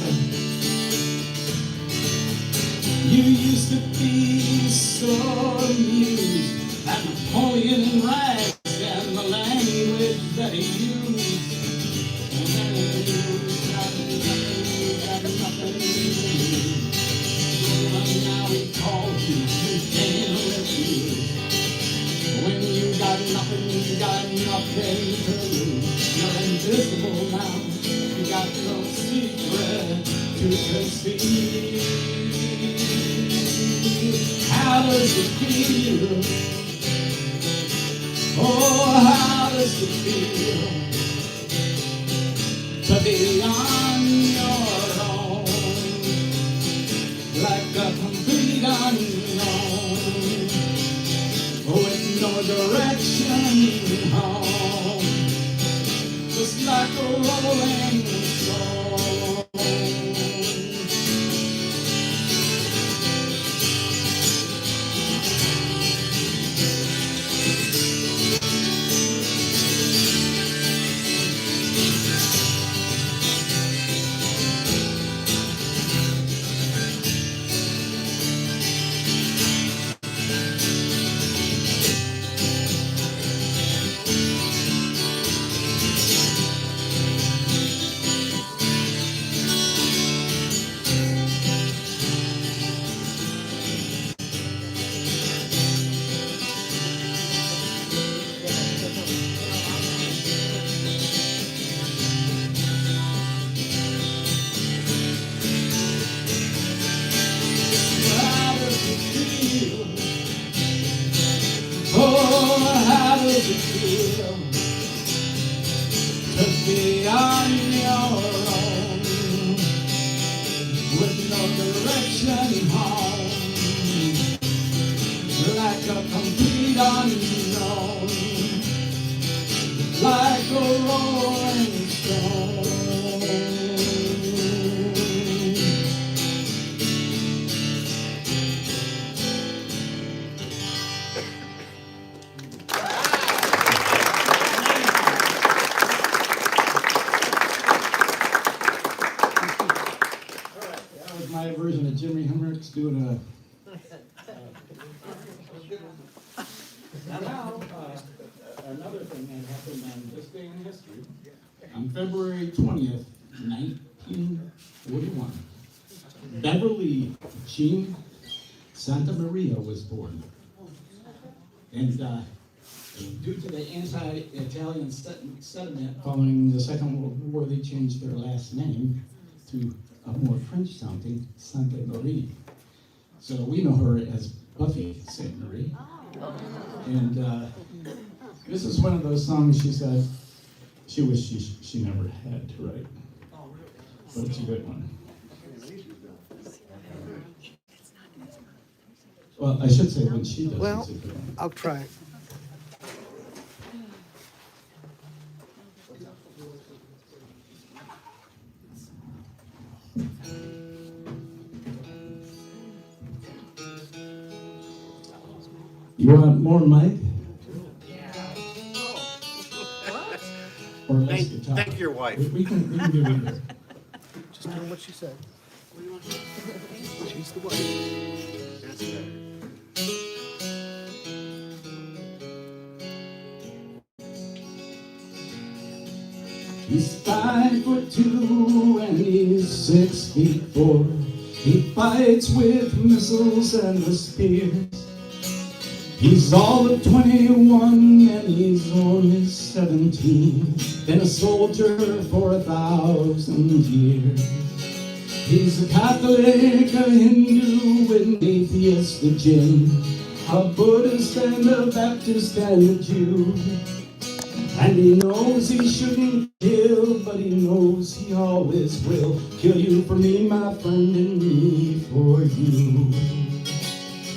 You used to be so amused at Napoleon and rags and the language that he used. And then you got nothing to lose. And now he calls you, you can't refuse. When you got nothing to lose. You're invisible now, you got no secret to conceal. How does it feel? Oh, how does it feel to be on your own, like a complete unknown, with no direction home, just like a rolling stone? How does it feel? Oh, how does it feel to be on your own with no direction home, like a complete unknown, like a rolling stone? That was my version of Jimi Hendrix doing a. And now, another thing that happened on this day in history. On February 20th, 1941, Beverly Jean Santa Maria was born. And due to the anti-Italian sentiment following the Second World War, they changed their last name to a more French-sounding Santa Marie. So we know her as Buffy St. Marie. And this is one of those songs she said she wished she never had to write. But it's a good one. Well, I should say when she does Well, it's a good one. I'll try. You want more mic? Or less guitar? Thank your wife. We can do either. Just doing what she said. She's the one. That's better. He's 5'2" and he's 6'4". He fights with missiles and the spears. He's all of 21 and he's only 17. Been a soldier for 1,000 years. He's a Catholic, a Hindu, an atheist, a Jain, a Buddhist and a Baptist and a Jew. And he knows he shouldn't kill, but he knows he always will. Kill you for me, my friend, and me for you.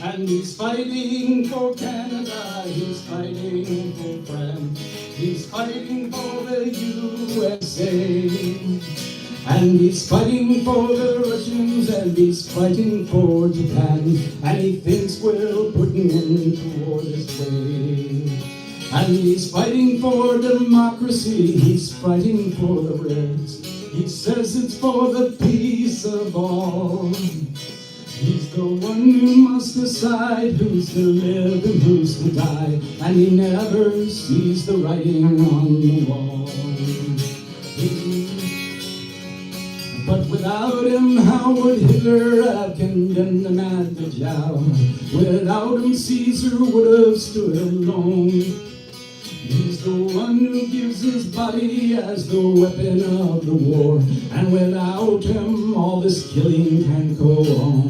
And he's fighting for Canada, he's fighting for France, he's fighting for the USA. And he's fighting for the Russians, and he's fighting for Japan. And he thinks we'll put an end to war this way. And he's fighting for democracy, he's fighting for the Reds. He says it's for the peace of all. He's the one who must decide who's to live and who's to die. And he never sees the writing on the wall. But without him, how would Hitler have condemned the man to jail? Without him, Caesar would have stood alone. He's the one who gives his body as the weapon of the war. And without him, all this killing can't go on.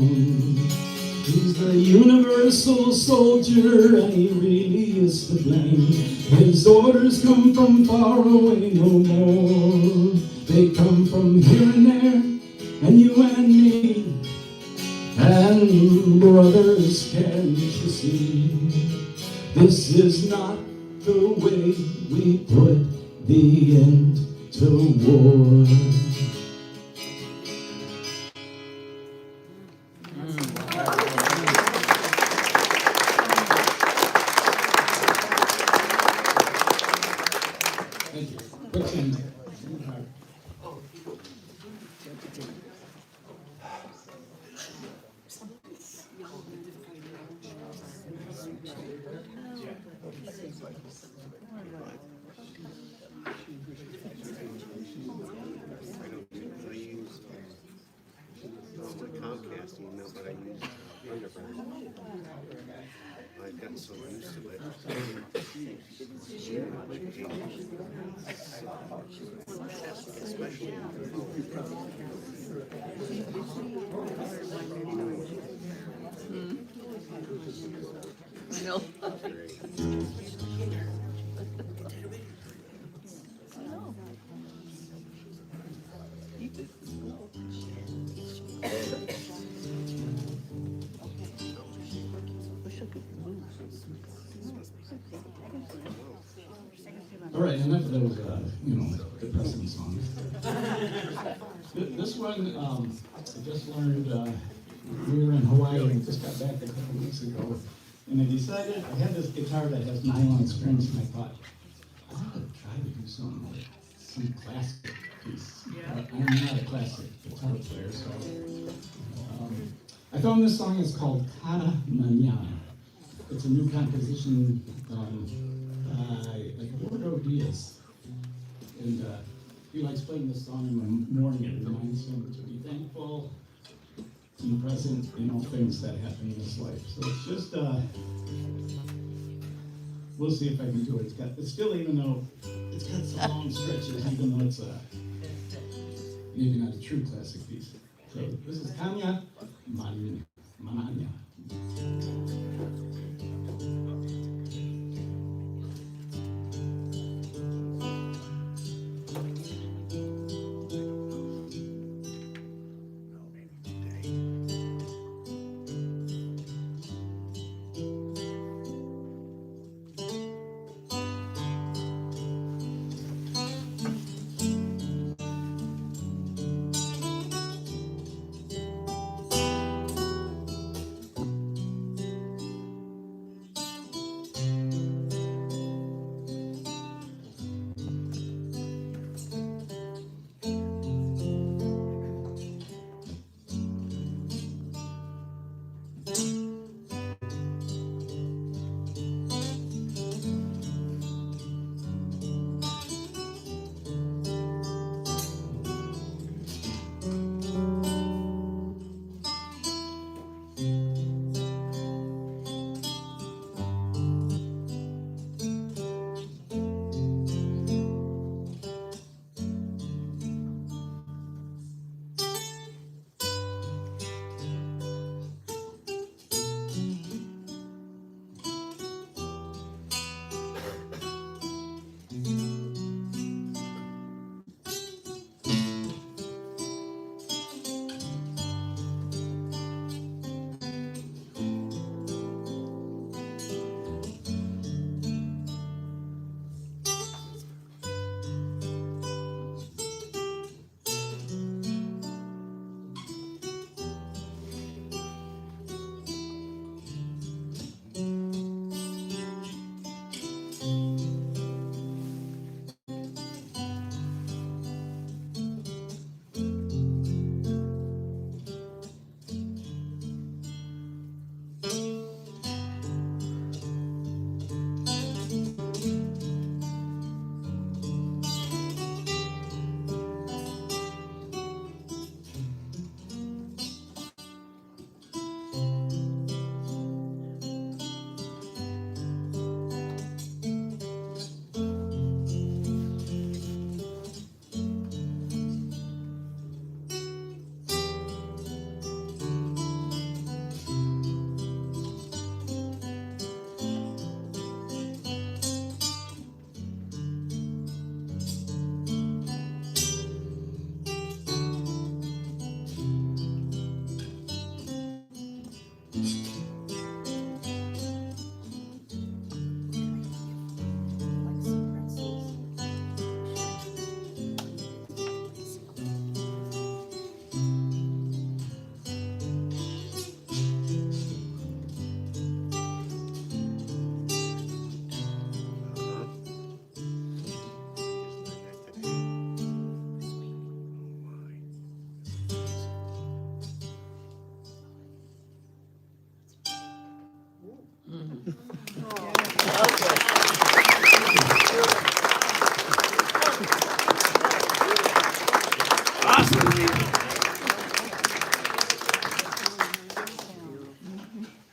He's the universal soldier, and he really is to blame. His orders come from far away no more. They come from here and there, and you and me. And brothers, can't you see? This is not the way we put the end to war. Thank you. Quick change. I use the Comcast email, but I use Thunderbird. I've gotten so used to it. Especially I know. All right, enough of those, depressing songs. This one, I just learned, we were in Hawaii and we just got back a couple weeks ago. And I decided, I had this guitar that has nylon strings, and I thought, I ought to try to do some classic piece. But I'm not a classic guitar player, so. I found this song is called Cada Mañana. It's a new composition by Eduardo Diaz. And He likes playing this song in the morning. It reminds him to be thankful, to be present in all things that happen in his life. So it's just, we'll see if I can do it. It's still, even though it's got some long stretches, even though it's maybe not a true classic piece. So this is Kanya Mananya.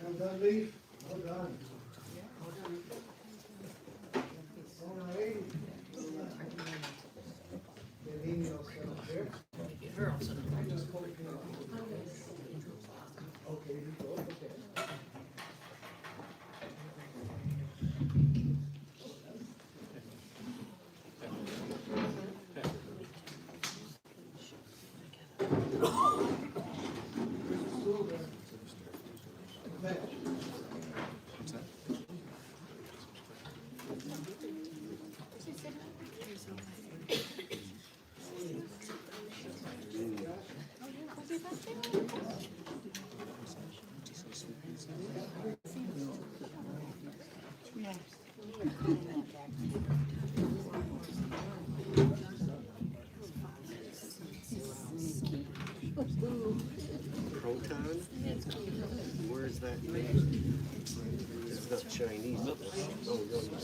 Well done, Lee. Well done. All right. Get email set up there. Okay, you go, okay. Proton? Where is that made? It's not Chinese. Oh, no, it's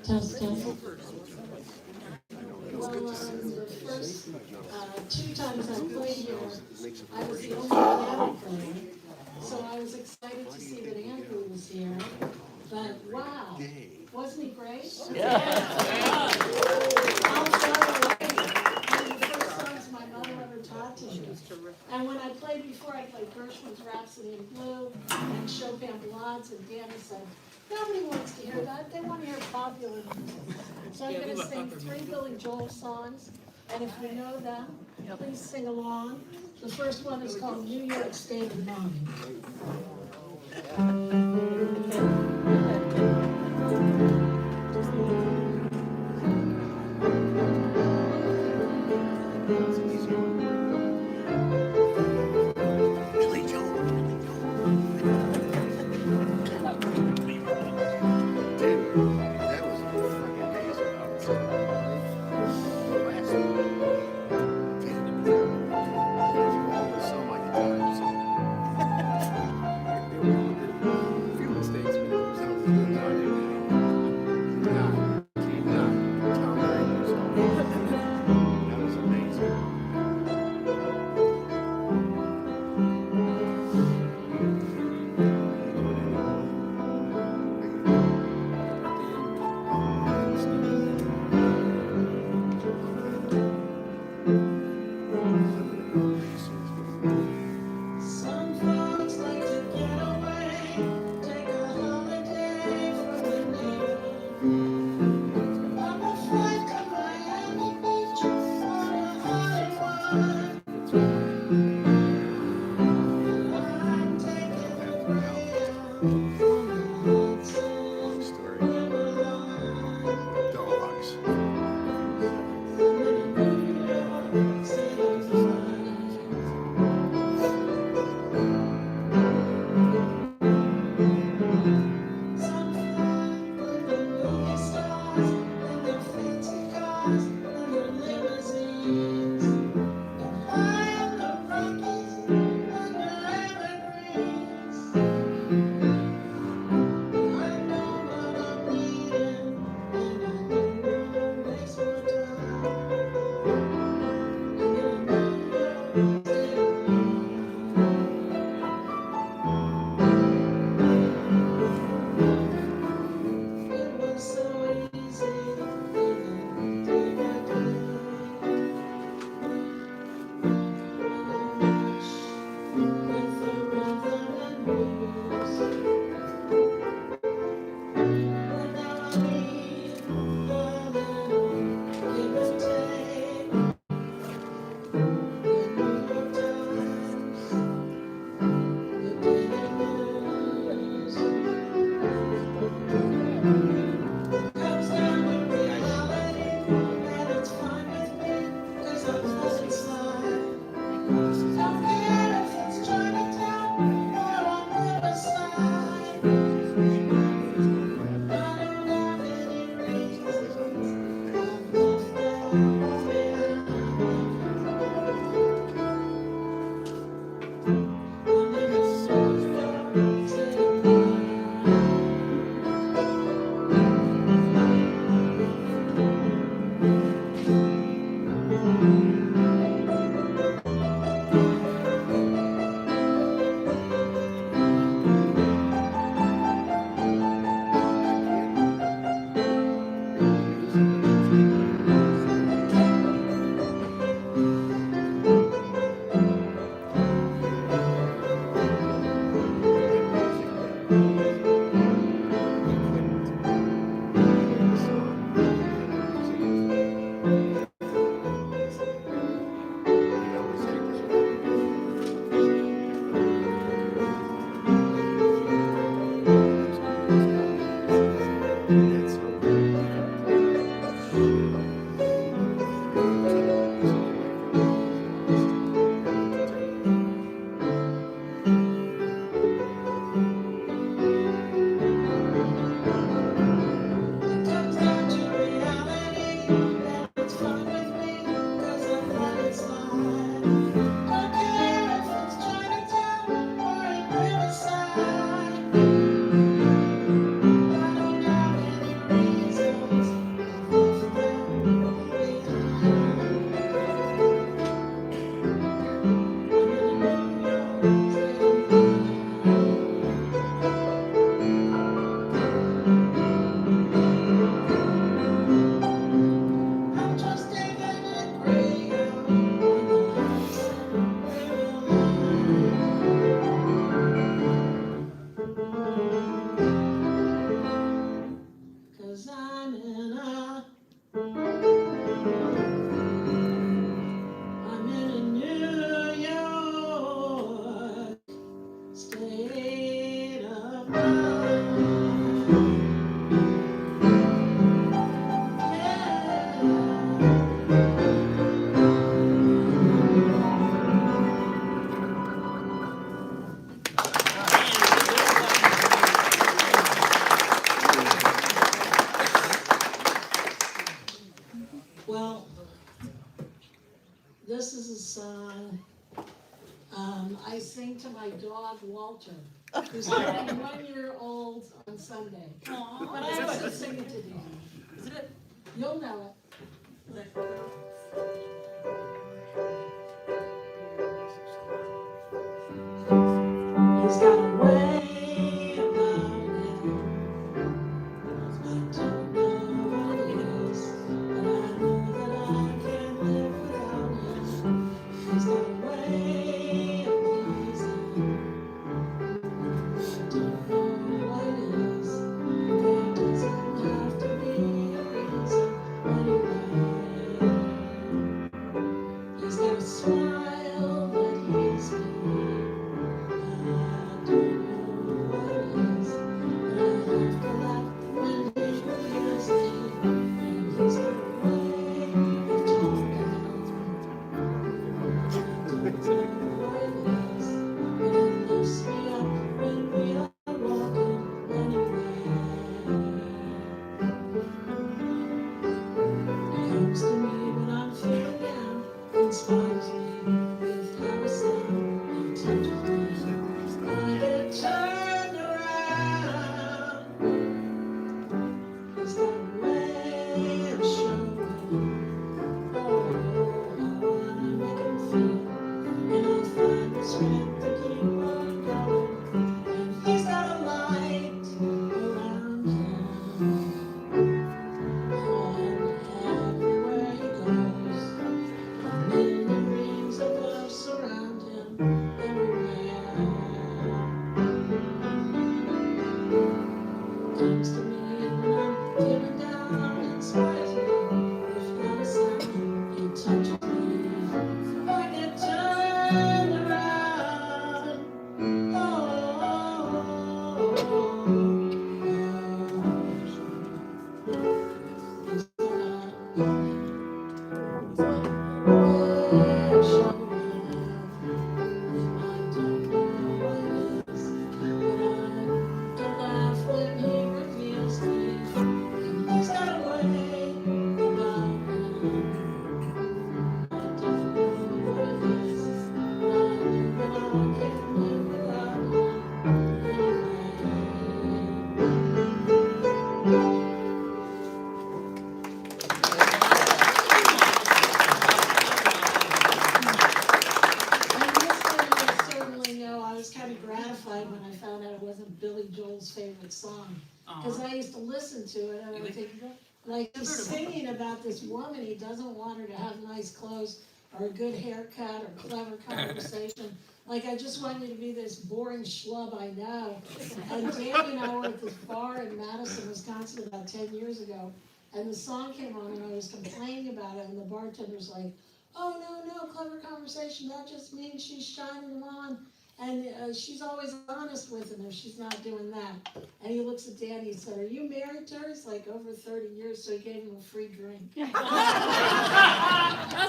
Test, test. Well, the first two times I played here, I was the only piano player, so I was excited to see that Andrew was here. But wow, wasn't he great? Yeah. The first songs my mother ever taught to me. And when I played before, I played Gershwin's Rhapsody in Blue and Chopin Ballades, and Danny said, nobody wants to hear that. They want to hear popular music. So I'm going to sing 3 Billy Joel songs, and if you know them, please sing along. The first one is called New York State of Mind. I sing to my dog Walter, who's turning 1 year old on Sunday. But I also sing it to Danny. Is it? You'll know it. He's got a way about him. I don't know what it is, but I know that I can't live without him. He's got a way of pleasing. I don't know what it is. There doesn't have to be a reason anyway. He's got a smile that heals me. I don't know what it is, but I have to laugh when he reveals me. And he's got a way of talking. I don't know what it is, but it lifts me up when we are walking anyway. He comes to me when I'm feeling down, inspires me with how he sounds and touches me. I get turned around. He's got a way of showing, oh, how I make him feel, and I find the strength to keep on going. And he's got a light around him, and everywhere he goes, many rings of love surround him everywhere. Comes to me when I'm feeling down, inspires me with how he sounds, he touches me. I get turned around. Oh, he's got a way of showing. I don't know what it is, but I don't laugh when he reveals me. And he's got a way about him. I don't know what it is, but I know that I can't live without him anyway. And this one you certainly know, I was kind of gratified when I found out it wasn't Billy Joel's favorite song. Because I used to listen to it and I would think, like, he's singing about this woman, he doesn't want her to have nice clothes or a good haircut or clever conversation. Like, I just want you to be this boring schlub I know. And Danny and I were at this bar in Madison, Wisconsin about 10 years ago. And the song came on and I was complaining about it and the bartender's like, oh, no, clever conversation, that just means she's shining them on. And she's always honest with him if she's not doing that. And he looks at Danny and said, are you married to her? He's like, over 30 years, so he gave him a free drink. That's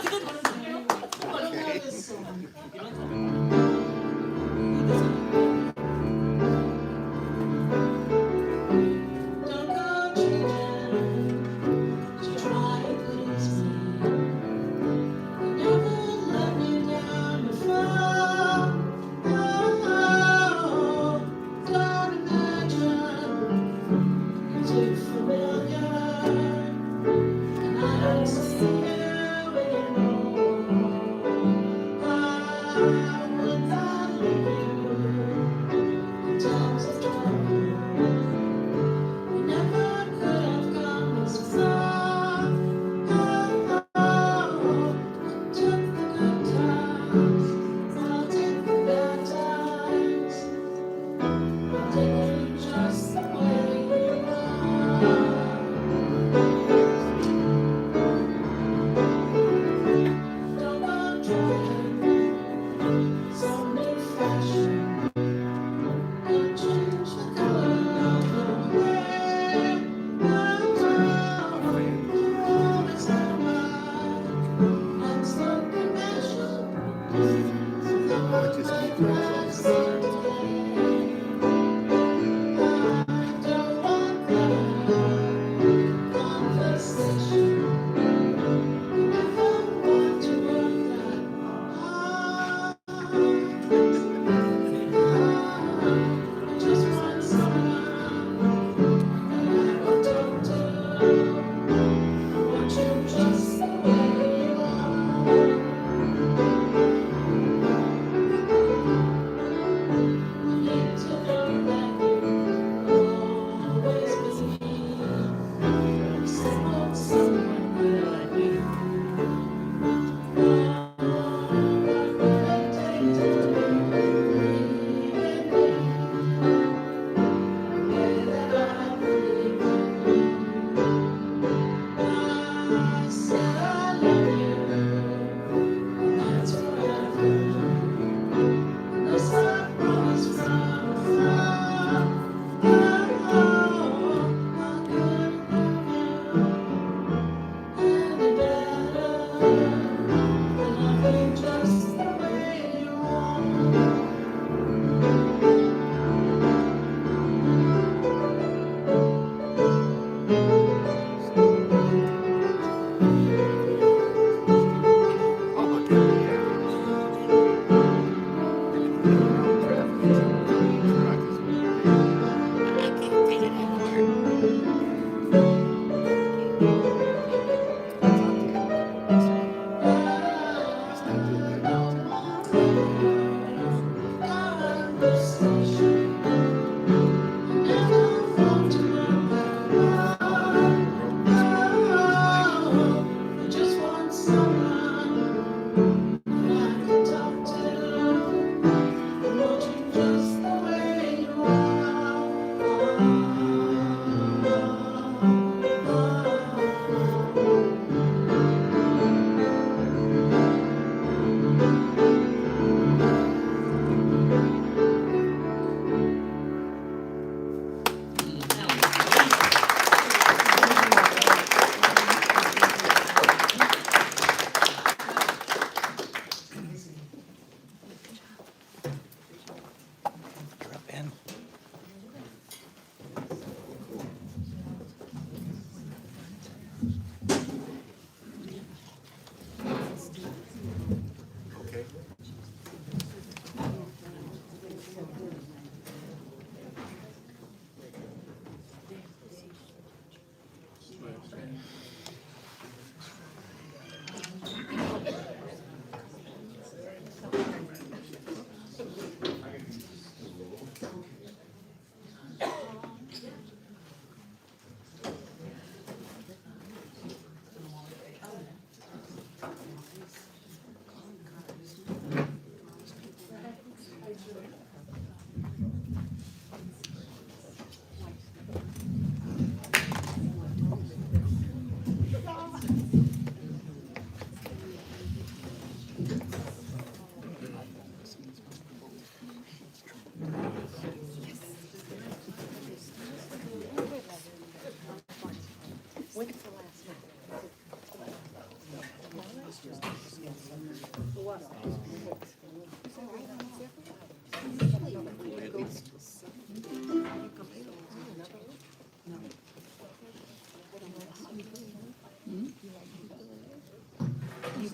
a good one. I don't know this song. Don't go changing to try to please me. You never let me down before. Oh, don't imagine you're too familiar, and I don't see you anymore. I would not leave you in times of trouble. We never could have come this far. Oh, I took the good times, I'll take the bad times. I'll take you just the way you are. Don't go trying some new fashion. Don't change the color of your hair. Oh, you're always at mine. Let's look conventional. But just keep your Let's start today. I don't want that conversation. You never want to run that hard.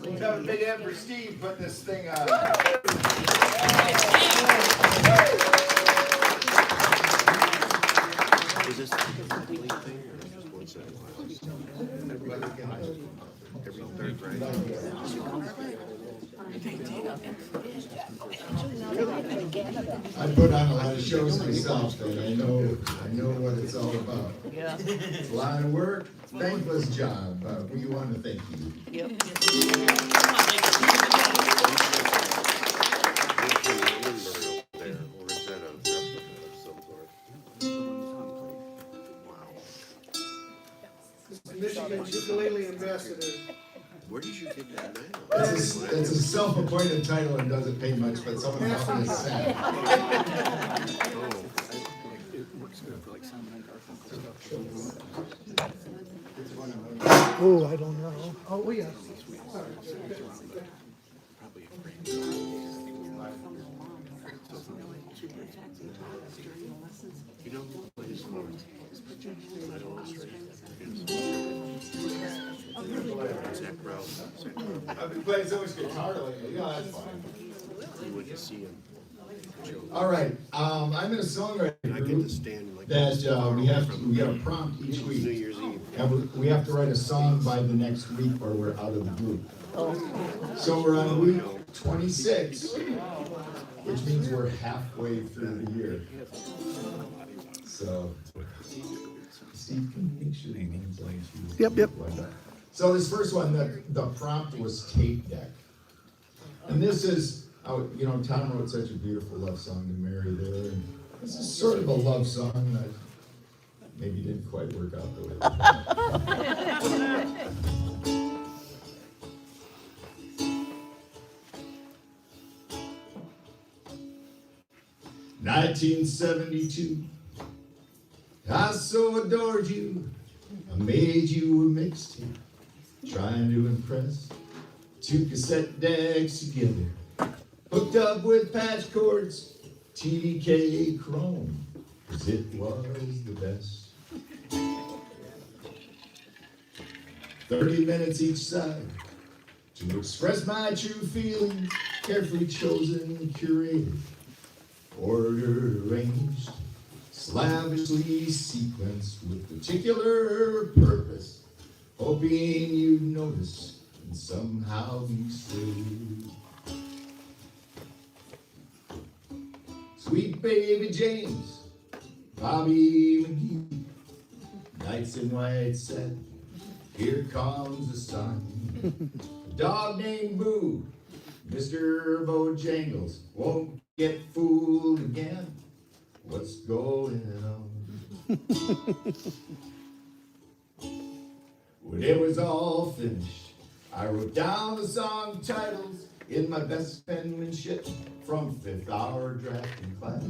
Let's have a big hand for Steve putting this thing on. Is this a complete thing or just one set of lines? Every third grade? I put on a lot of shows myself, and I know what it's all about. Yeah. It's a lot of work, thankless job, but we want to thank you. Yep. There, or is that a replica of some sort? Wow. Michigan ukulele ambassador. Where did you get that now? It's a self-appointed title and doesn't pay much, but someone else is sad. Oh, I don't know. Oh, yeah. You know who plays Zach Rouse. I've been playing so much guitar lately. Yeah, that's fine. We went to see him. All right, I'm in a songwriting I get to group stand like that we have a prompt each New week. Year's Eve. And we have to write a song by the next week or we're out of the group. So we're on week 26, which means we're halfway through the year. So, Steve, can you make sure the name's like you? Yep. So this first one, the prompt was tape deck. And this is, Tom wrote such a beautiful love song to Mary there. And this is sort of a love song that maybe didn't quite work out the way we thought. 1972, I so adored you, I made you a mixtape, trying to impress. Two cassette decks together, hooked up with patch cords, TDK Chrome, 'cause it was the best. 30 minutes each side, to express my true feelings, carefully chosen, curated, order arranged, slavishly sequenced with particular purpose, hoping you'd notice and somehow be saved. Sweet baby James, Bobby McGee, nights in white satin, here comes the sun. A dog named Boo, Mr. Bojangles, won't get fooled again. What's going on? When it was all finished, I wrote down the song titles in my best penmanship from 5th hour drafting class.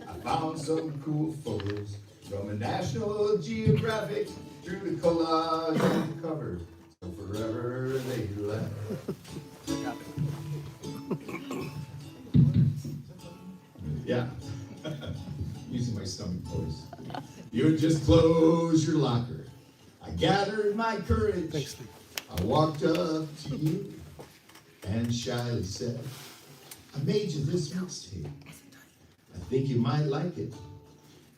I found some cool photos from a National Geographic, drew the collage on the cover, so forever they laugh. Yeah, using my stomach voice. You would just close your locker. I gathered my courage. Thanks, Steve. I walked up to you and shyly said, I made you this mixtape. I think you might like it.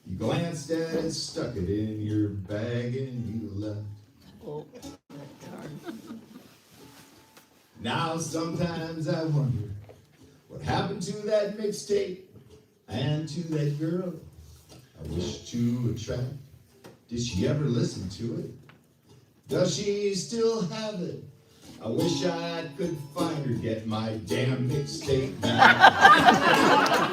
You glanced at it, stuck it in your bag, and you left. Oh. Now sometimes I wonder what happened to that mixtape and to that girl I wish to attract. Did she ever listen to it? Does she still have it? I wish I could find her, get my damn mixtape back.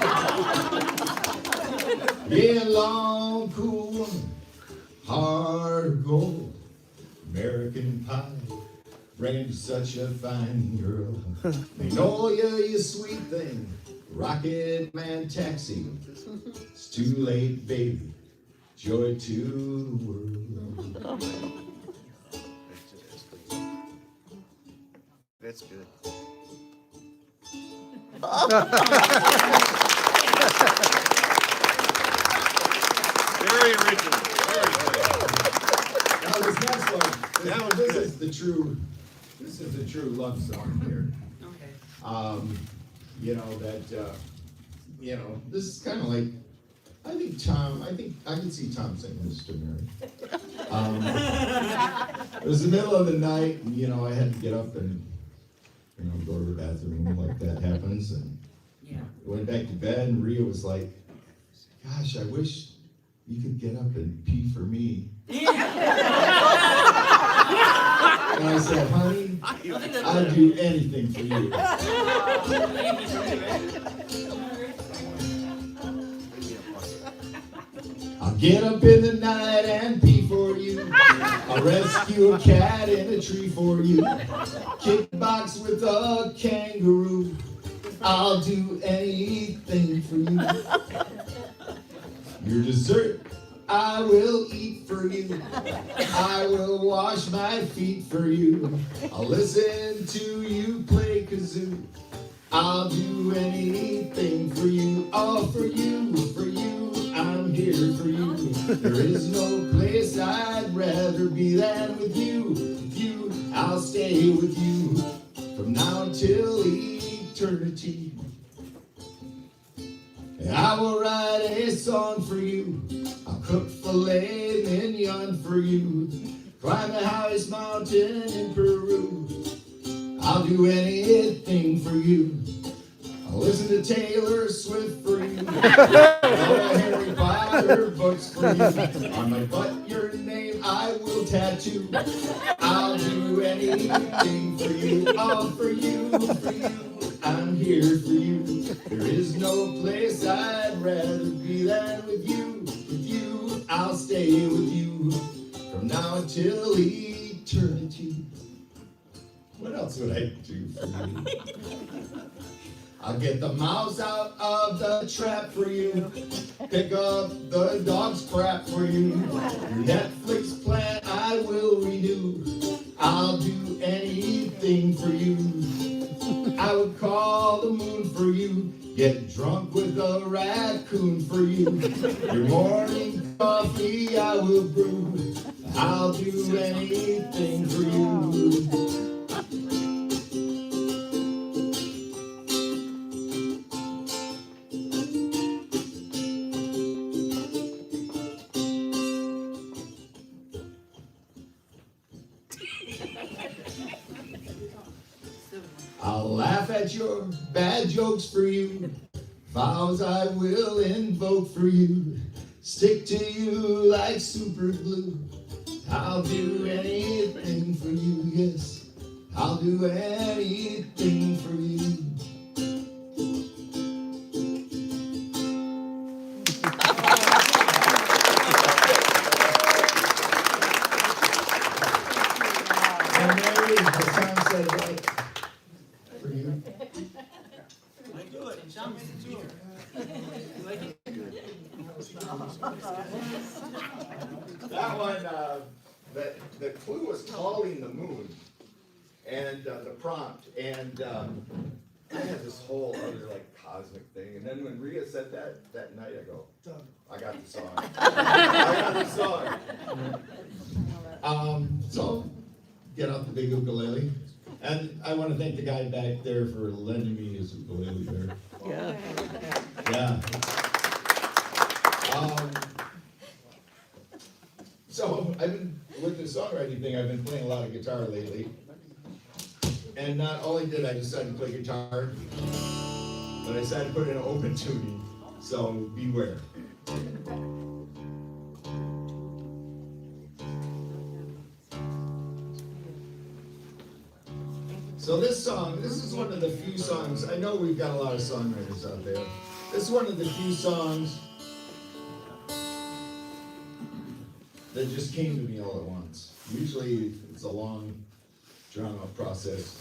Yeah, long, cool woman, heart of gold, American pie, bringing you such a fine girl. Magnolia, you sweet thing, Rocket Man taxi, it's too late, baby, joy to the world. That's good. Very original. Very good. Now this next one, That was this good. is the true, this is the true love song here. You know that, this is kind of like, I think I can see Tom singing this to Mary. It was the middle of the night, and I had to get up and go to the bathroom like that happens, and went back to bed, and Rhea was like, "Gosh, I wish you could get up and pee for me." And I said, "Honey, I'd do anything for you." I'll get up in the night and pee for you. I'll rescue a cat in a tree for you. Kickbox with a kangaroo. I'll do anything for you. Your dessert, I will eat for you. I will wash my feet for you. I'll listen to you play kazoo. I'll do anything for you. Oh, for you, I'm here for you. There is no place I'd rather be than with you. With you, I'll stay with you from now until eternity. I will write a song for you. I'll cook filet mignon for you. Climb the highest mountain in Peru. I'll do anything for you. I'll listen to Taylor Swift for you. All Harry Potter books for you. On my butt, your name I will tattoo. I'll do anything for you. All for you, I'm here for you. There is no place I'd rather be than with you. With you, I'll stay with you from now until eternity. What else would I do for you? I'll get the mouse out of the trap for you. Pick up the dog's crap for you. Your Netflix plan I will renew. I'll do anything for you. I would call the moon for you. Get drunk with a raccoon for you. Your morning coffee I will brew. I'll do anything for you. I'll laugh at your bad jokes for you. Vows I will invoke for you. Stick to you like super glue. I'll do anything for you, yes. I'll do anything for you. And Mary, the song said like, for you. That one, the clue was calling the moon, and the prompt, and I had this whole other like cosmic thing, and then when Rhea said that night, I go, I got the song. I got the song. So get out the big ukulele, and I want to thank the guy back there for lending me his ukulele there. Yeah. Yeah. So I've been, with the songwriting thing, I've been playing a lot of guitar lately. And not only did I decide to play guitar, but I decided to put in an open tuning, so beware. So this song, this is one of the few songs, I know we've got a lot of songwriters out there. This is one of the few songs that just came to me all at once. Usually it's a long, drawn-out process.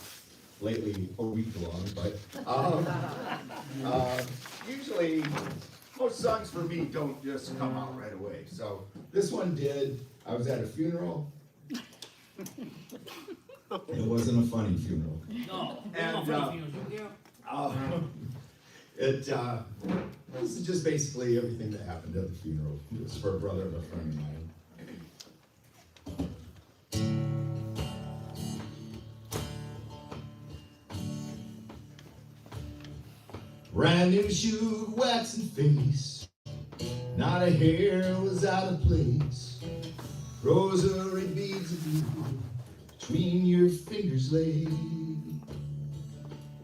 Lately, a week long, but usually most songs for me don't just come out right away. So this one did. I was at a funeral. It wasn't a funny funeral. No, And this is just basically everything that happened at the funeral. It was for a brother of a friend of mine. Brand new shoe, waxing face, not a hair was out of place. Rosary beads of blue between your fingers lay.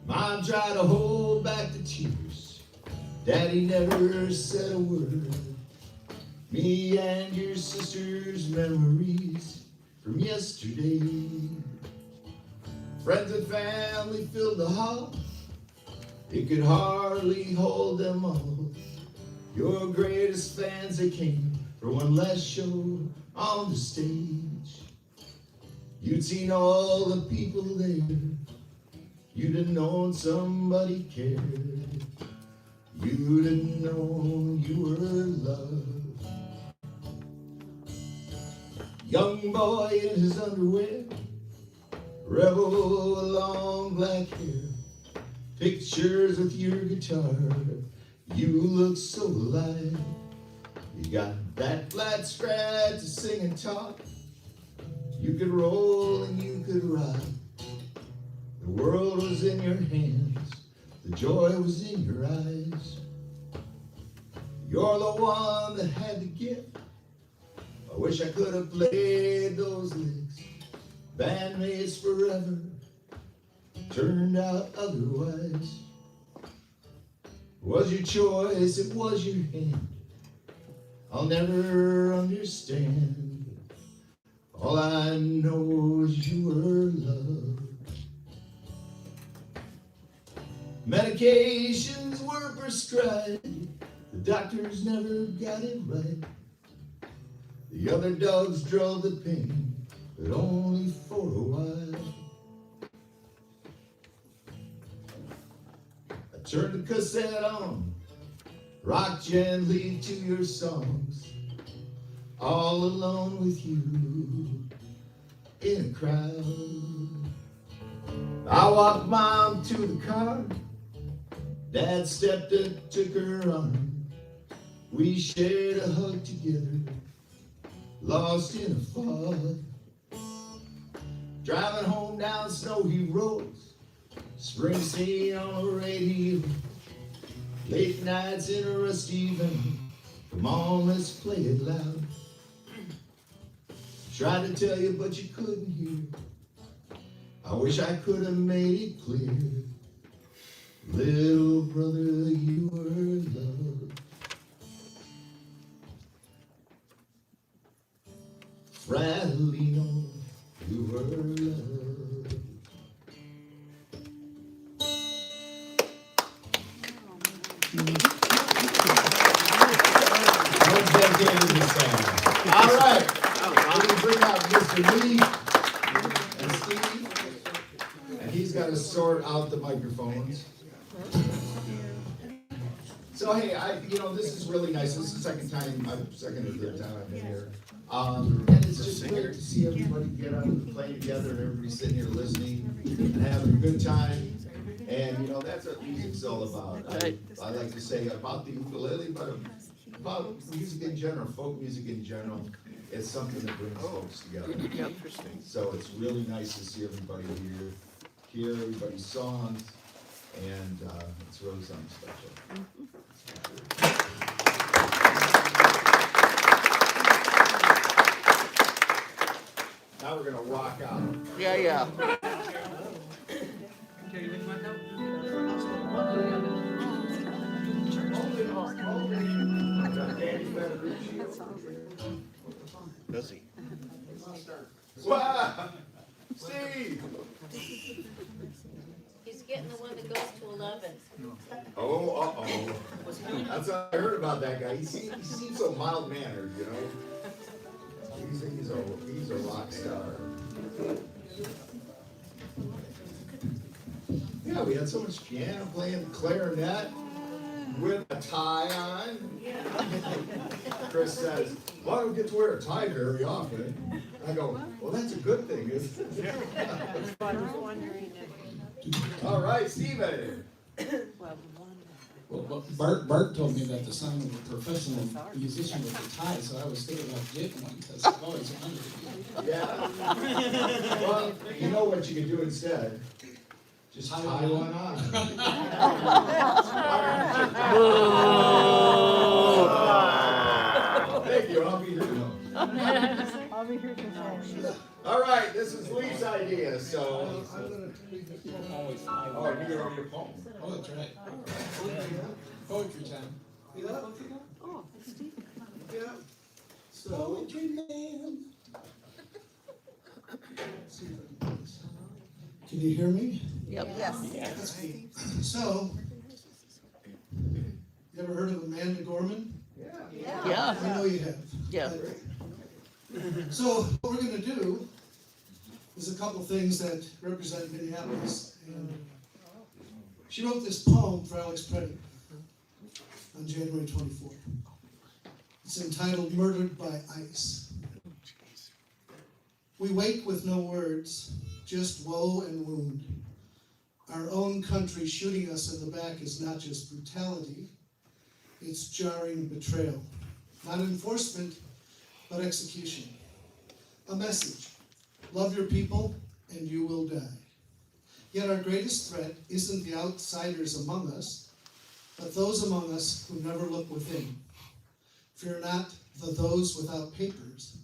Mom tried to hold back the tears, Daddy never said a word. Me and your sister's memories from yesterday. Friends and family filled the hall, it could hardly hold them all. Your greatest fans, they came for one last show on the stage. You'd seen all the people there, you'd have known somebody cared. You'd have known you were loved. Young boy in his underwear, rebel long black hair. Pictures with your guitar, you look so alive. You got that flat scratch to sing and talk. You could roll and you could ride. The world was in your hands, the joy was in your eyes. You're the one that had the gift. I wish I could have played those licks. Bandmates forever, turned out otherwise. It was your choice, it was your hand. I'll never understand. All I know is you were loved. Medications were prescribed, the doctors never got it right. The other dogs drove the pain, but only for a while. Turn the cassette on, rock gently to your songs. All alone with you in a crowd. I walked Mom to the car. Dad stepped and took her arm. We shared a hug together, lost in a fog. Driving home down snowy roads, Springsteen on the radio, late nights in a rusty van. Come on, let's play it loud. Tried to tell you, but you couldn't hear. I wish I could have made it clear. Little brother, you were loved. Fratellino, you were loved. All right, we're going to bring out Mr. Lee and Steve, and he's got to sort out the microphones. So hey, this is really nice. This is the second or third time I've been here. And it's just great to see everybody get up and play together, and everybody sitting here listening and having a good time. And that's what music's all about. I like to say about the ukulele, but about music in general, folk music in general. It's something that brings folks together. Interesting. So it's really nice to see everybody hear everybody's songs, and it's really something special. Now we're gonna rock out. Yeah. Does he? Wow, Steve. He's getting the one that goes to 11. Oh, That's how I heard about that guy. He seems so mild-mannered, He's a rock star. Yeah, we had so much piano playing, clarinet with a tie on. Chris says, well, I don't get to wear a tie very often. I go, well, that's a good thing, isn't it? All right, Steven. Well, Bart told me that the son of a professional musician with a tie, so I was thinking about getting one because I've always wanted to. Yeah. Well, you know what you can do instead? Just tie one on. Thank you, I'll be here tomorrow. I'll be here tomorrow. All right, this is Lee's idea, so. Oh, you're on your phone. Oh, that's right. Poetry time. Yeah. Oh, Steve. Yeah. So, Poetry man. can you hear me? Yep. That's me. So, you ever heard of Amanda Gorman? Yeah. I know you have. Yeah. So what we're gonna do is a couple things that represent Minneapolis. And she wrote this poem for Alex Preddy on January 24th. It's entitled Murdered by Ice. We wake with no words, just woe and wound. Our own country shooting us in the back is not just brutality, it's jarring betrayal. Not enforcement, but execution. A message: love your people and you will die. Yet our greatest threat isn't the outsiders among us, but those among us who never look within. Fear not the those without papers,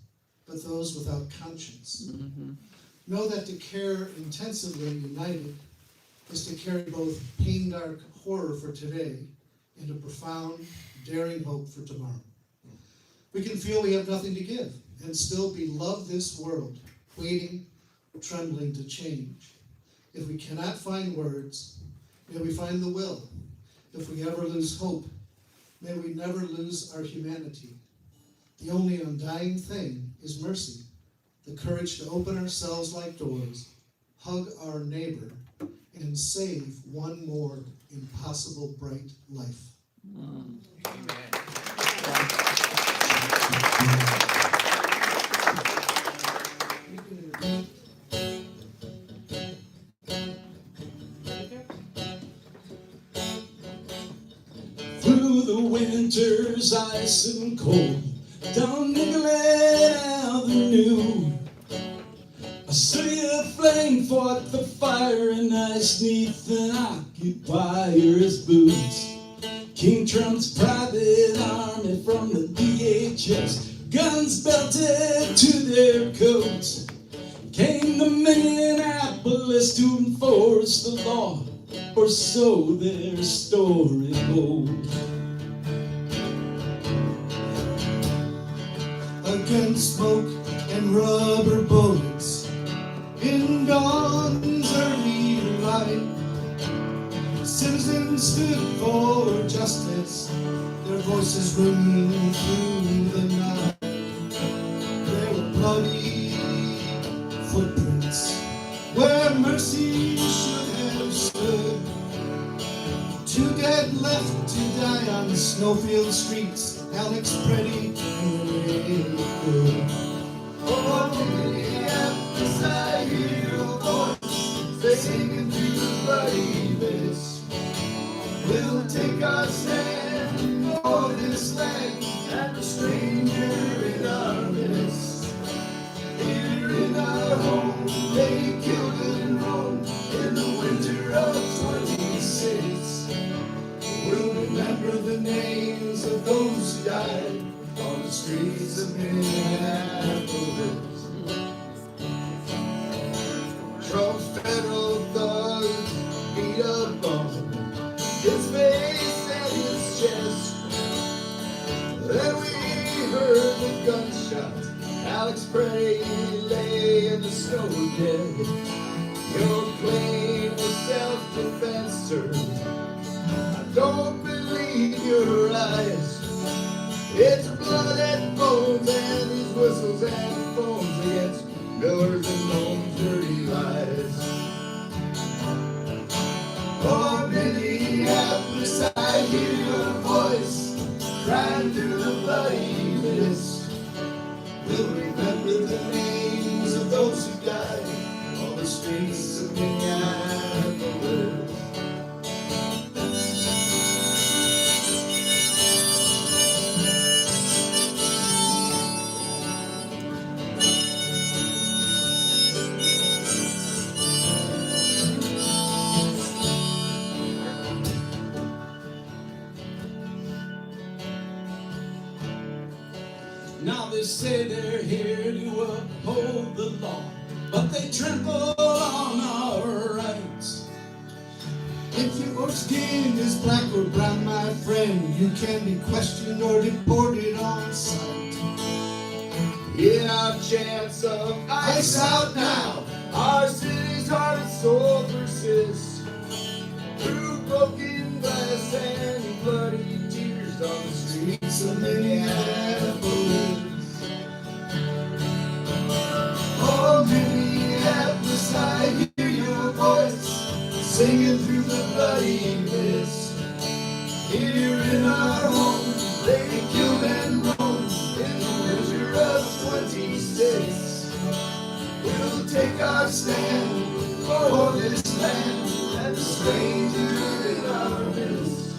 but those without conscience. Know that to care intensively united is to carry both pain-dark horror for today and a profound, daring hope for tomorrow. We can feel we have nothing to give and still beloved this world, waiting, trembling to change. If we cannot find words, may we find the will. If we ever lose hope, may we never lose our humanity. The only undying thing is mercy, the courage to open ourselves like doors, hug our neighbor, and save one more impossible bright life. Through the winter's ice and cold, down Nicollet Avenue, a city of flame fought the fire and ice neath an occupier's boots. King Trump's private army from the DHS, guns belted to their coats, came to Minneapolis to enforce the law, or so their story goes. Against smoke and rubber bullets in dawn's early light, citizens stood for justice, their voices ringing through the night. There were bloody footprints where mercy should have stood. Two dead left to die on the snowfield streets, Alex Preddy and Ray. Oh, Minneapolis, I hear a voice singing through the bloody mist. We'll take our stand for this land and the stranger in our midst. Here in our home, they killed and roamed in the winter of 26. We'll remember the names of those who died on the streets of Minneapolis. Trump's federal thugs beat up on his face and his chest. Then we heard the gunshots. Alex Preddy lay in the snow dead. Your claim was self-defense, sir. I don't believe your eyes. It's blood and bones and his whistles, and foams against millers and gnomes' dirty lies. Oh, Minneapolis, I hear your voice crying through the bloody mist. We'll remember the names of those who died on the streets of Minneapolis. Now they say they're here to uphold the law, but they trample on our rights. If your skin is black or brown, my friend, you can be questioned or deported on sight. In our chance of ice out now, our city's heart and soul persists. Through broken glass and bloody tears on the streets of Minneapolis. Oh, Minneapolis, I hear your voice singing through the bloody mist. Here in our home, they killed and roamed in the winter of 26. We'll take our stand for this land and the stranger in our midst.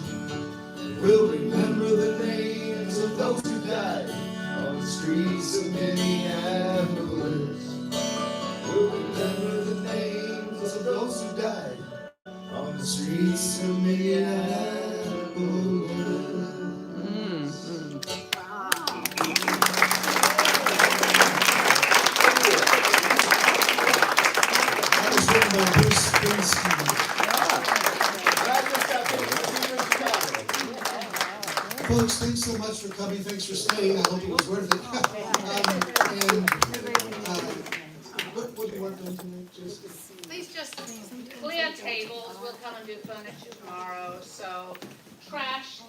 We'll remember the names of those who died on the streets of Minneapolis. We'll remember the names of those who died on the streets of Minneapolis. That was written by Bruce Springsteen. Folks, thanks so much for coming. Thanks for staying. I hope it was worth it. What do you want done tonight, Jason? Please just clear tables, we'll come and do furniture tomorrow, so trash,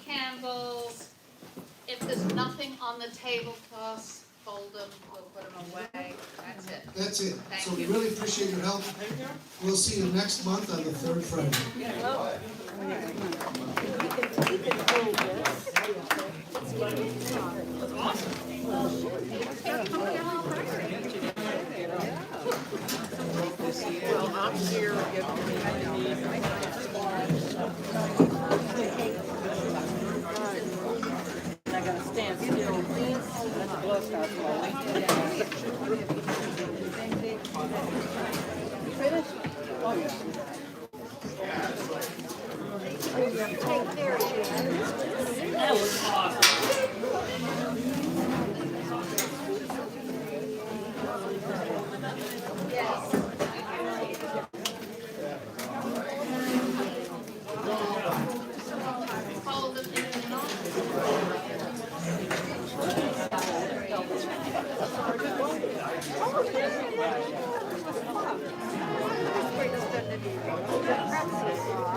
candles, if there's nothing on the tablecloths, fold them, we'll put them away, that's it. That's it. Thank So we you. really appreciate your help. We'll see you next month on the third Friday. Well, I'm here I gotta stand still. Let the blood start flowing. Finished? Oh, yeah. That was awesome. Hold them in and on. Great stuff to do.